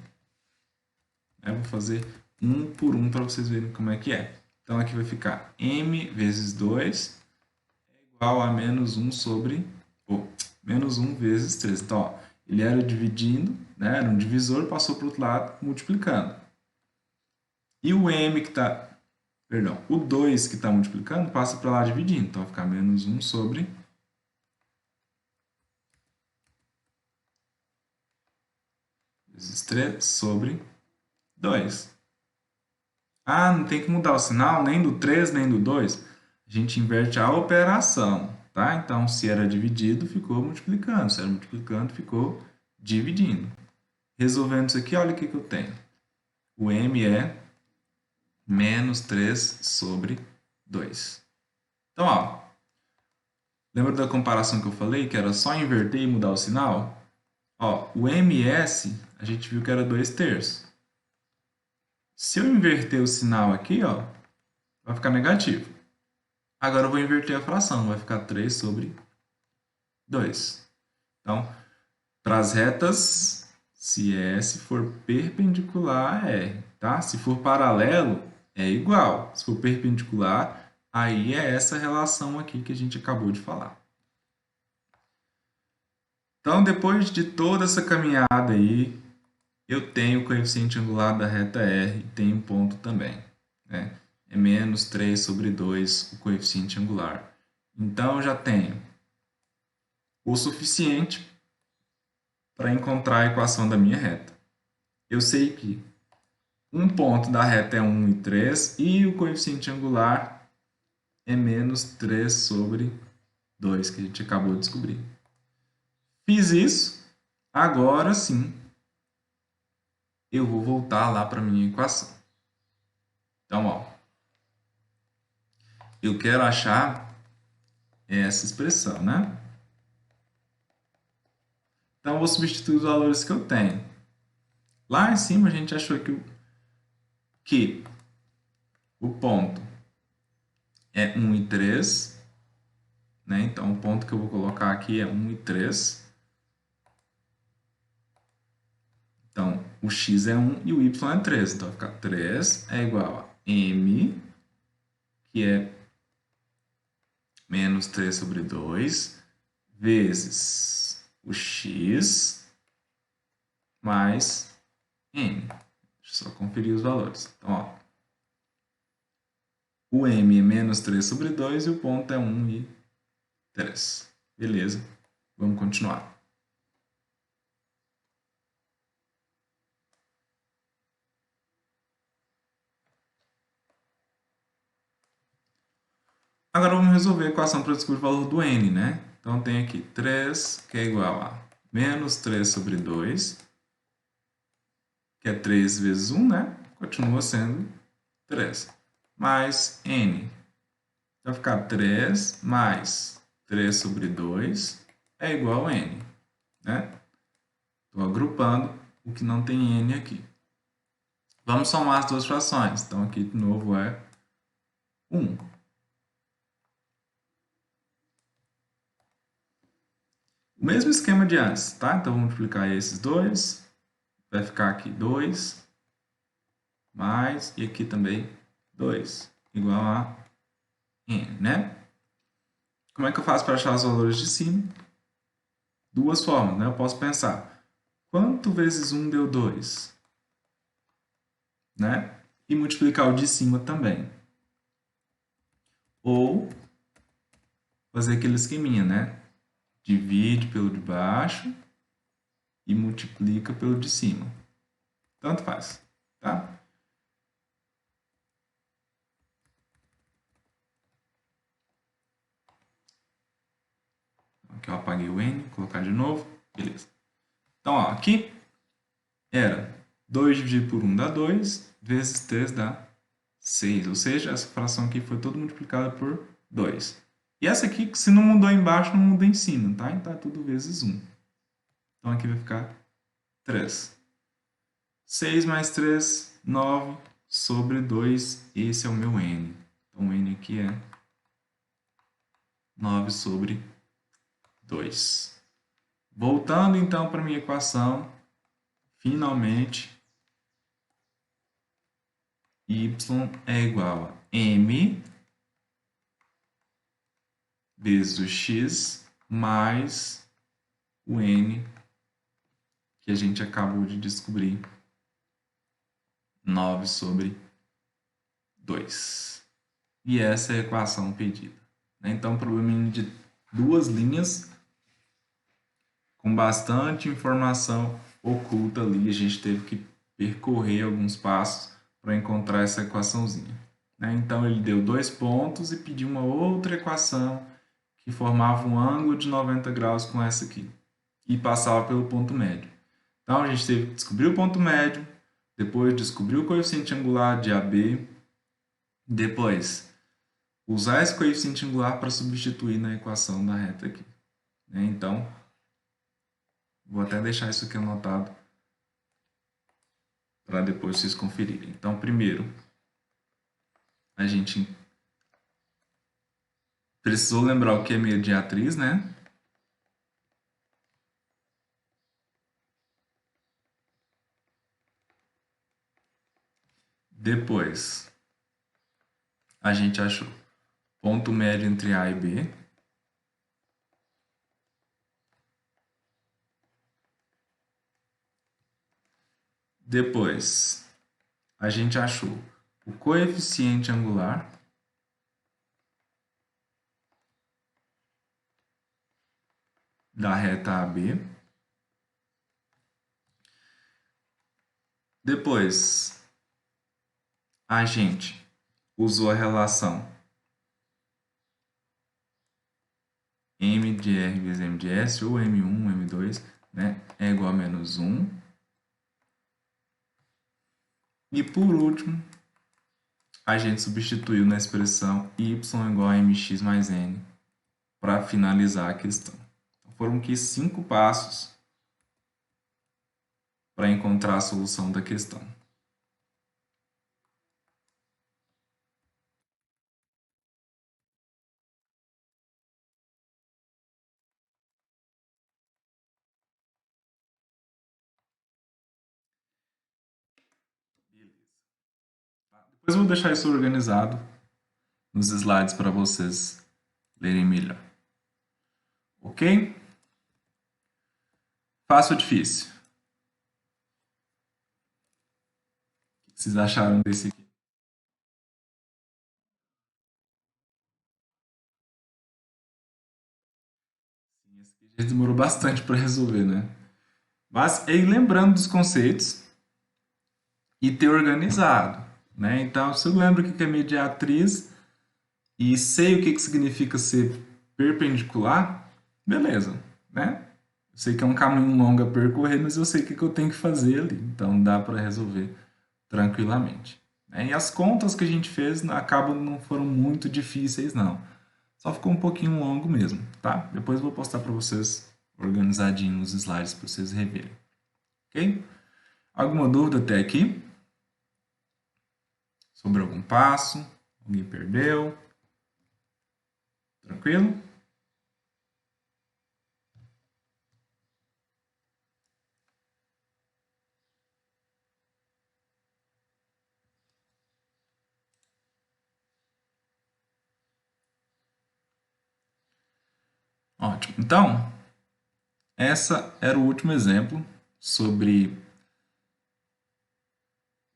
Eu vou fazer um por um para vocês verem como é que é. Então, aqui vai ficar M vezes 2 é igual a menos 1 sobre... menos 1 vezes 3. Então, ó, ele era dividindo, né? Era um divisor, passou para o outro lado multiplicando. E o M que está... Perdão, o 2 que está multiplicando passa para lá dividindo. Então, vai ficar menos 1 sobre... vezes 3 sobre 2. Ah, não tem que mudar o sinal, nem do 3, nem do 2. A gente inverte a operação, tá? Então, se era dividido, ficou multiplicando. Se era multiplicando, ficou dividindo. Resolvendo isso aqui, olha o que eu tenho. O M é menos 3 sobre 2. Então, ó, lembra da comparação que eu falei, que era só inverter e mudar o sinal? Ó, o MS, a gente viu que era 2/3. Se eu inverter o sinal aqui, ó, vai ficar negativo. Agora eu vou inverter a fração, vai ficar 3 sobre 2. Então, para as retas, se S for perpendicular a R, tá? Se for paralelo, é igual. Se for perpendicular, aí é essa relação aqui que a gente acabou de falar. Então, depois de toda essa caminhada aí, eu tenho o coeficiente angular da reta R e tenho um ponto também, né? É menos 3 sobre 2 o coeficiente angular. Então, eu já tenho o suficiente para encontrar a equação da minha reta. Eu sei que um ponto da reta é 1 e 3 e o coeficiente angular é menos 3 sobre 2, que a gente acabou de descobrir. Fiz isso, agora sim eu vou voltar lá para a minha equação. Então, ó, eu quero achar essa expressão, né? Então, eu vou substituir os valores que eu tenho. Lá em cima, a gente achou que o ponto é 1 e 3, né? Então, o ponto que eu vou colocar aqui é 1 e 3. Então, o x é 1 e o y é 3. Então, vai ficar 3 é igual a m, que é menos 3 sobre 2, vezes o x mais m. Deixa eu só conferir os valores. Então, ó, o m é menos 3 sobre 2 e o ponto é 1 e 3. Beleza, vamos continuar. Agora vamos resolver a equação para descobrir o valor do n, né? Então tem aqui 3, que é igual a menos 3 sobre 2, que é 3 vezes 1, né? Continua sendo 3. Mais n. Vai ficar 3 mais 3 sobre 2 é igual a n, né? Estou agrupando o que não tem n aqui. Vamos somar as duas frações. Então aqui de novo é 1. O mesmo esquema de antes, tá? Então, vamos multiplicar esses dois. Vai ficar aqui 2, mais, e aqui também 2, igual a n, né? Como é que eu faço para achar os valores de cima? Duas formas, né? Eu posso pensar, quanto vezes 1 deu 2? Né? E multiplicar o de cima também. Ou fazer aquele esqueminha, né? Divide pelo de baixo e multiplica pelo de cima. Tanto faz, tá? Aqui eu apaguei o n, vou colocar de novo, beleza. Então, ó, aqui era 2 dividido por 1 dá 2, vezes 3 dá 6, ou seja, essa fração aqui foi toda multiplicada por 2. E essa aqui, se não mudou embaixo, não muda em cima, tá? Então é tudo vezes 1. Então aqui vai ficar 3. 6 mais 3, 9 sobre 2, esse é o meu n. Então o n aqui é 9 sobre 2. Voltando então para a minha equação, finalmente, y é igual a m vezes o x mais o n que a gente acabou de descobrir, 9 sobre 2. E essa é a equação pedida. Então, probleminha de duas linhas com bastante informação oculta ali. A gente teve que percorrer alguns passos para encontrar essa equaçãozinha. Então, ele deu 2 pontos e pediu uma outra equação que formava um ângulo de 90 graus com essa aqui e passava pelo ponto médio. Então, a gente teve que descobrir o ponto médio, depois descobrir o coeficiente angular de AB, depois usar esse coeficiente angular para substituir na equação da reta aqui. Então, vou até deixar isso aqui anotado para depois vocês conferirem. Então, primeiro, a gente precisou lembrar o que é mediatriz, né? Depois, a gente achou ponto médio entre A e B. Depois, a gente achou o coeficiente angular. Da reta AB. Depois, a gente usou a relação M de R vezes M de S, ou M1, M2, né, é igual a menos 1. E por último, a gente substituiu na expressão y igual a mx mais n para finalizar a questão. Então, foram aqui 5 passos para encontrar a solução da questão. Depois eu vou deixar isso organizado nos slides para vocês lerem melhor. Ok? Fácil ou difícil? O que vocês acharam desse aqui? Esse aqui já demorou bastante para resolver, né? Mas aí lembrando dos conceitos e ter organizado, né? Então, se eu lembro o que é mediatriz e sei o que significa ser perpendicular, beleza, né? Eu sei que é um caminho longo a percorrer, mas eu sei o que eu tenho que fazer ali. Então, dá para resolver tranquilamente. E as contas que a gente fez acabam não foram muito difíceis, não. Só ficou um pouquinho longo mesmo, tá? Depois eu vou postar para vocês organizadinho nos slides para vocês reverem. Ok? Alguma dúvida até aqui? Sobre algum passo? Alguém perdeu? Tranquilo? Ótimo. Então, essa era o último exemplo sobre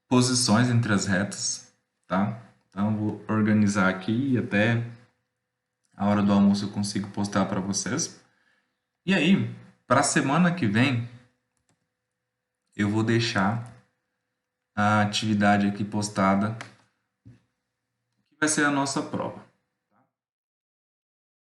posições entre as retas, tá? Então, vou organizar aqui e até a hora do almoço eu consigo postar para vocês. E aí, para a semana que vem, eu vou deixar a atividade aqui postada, que vai ser a nossa prova,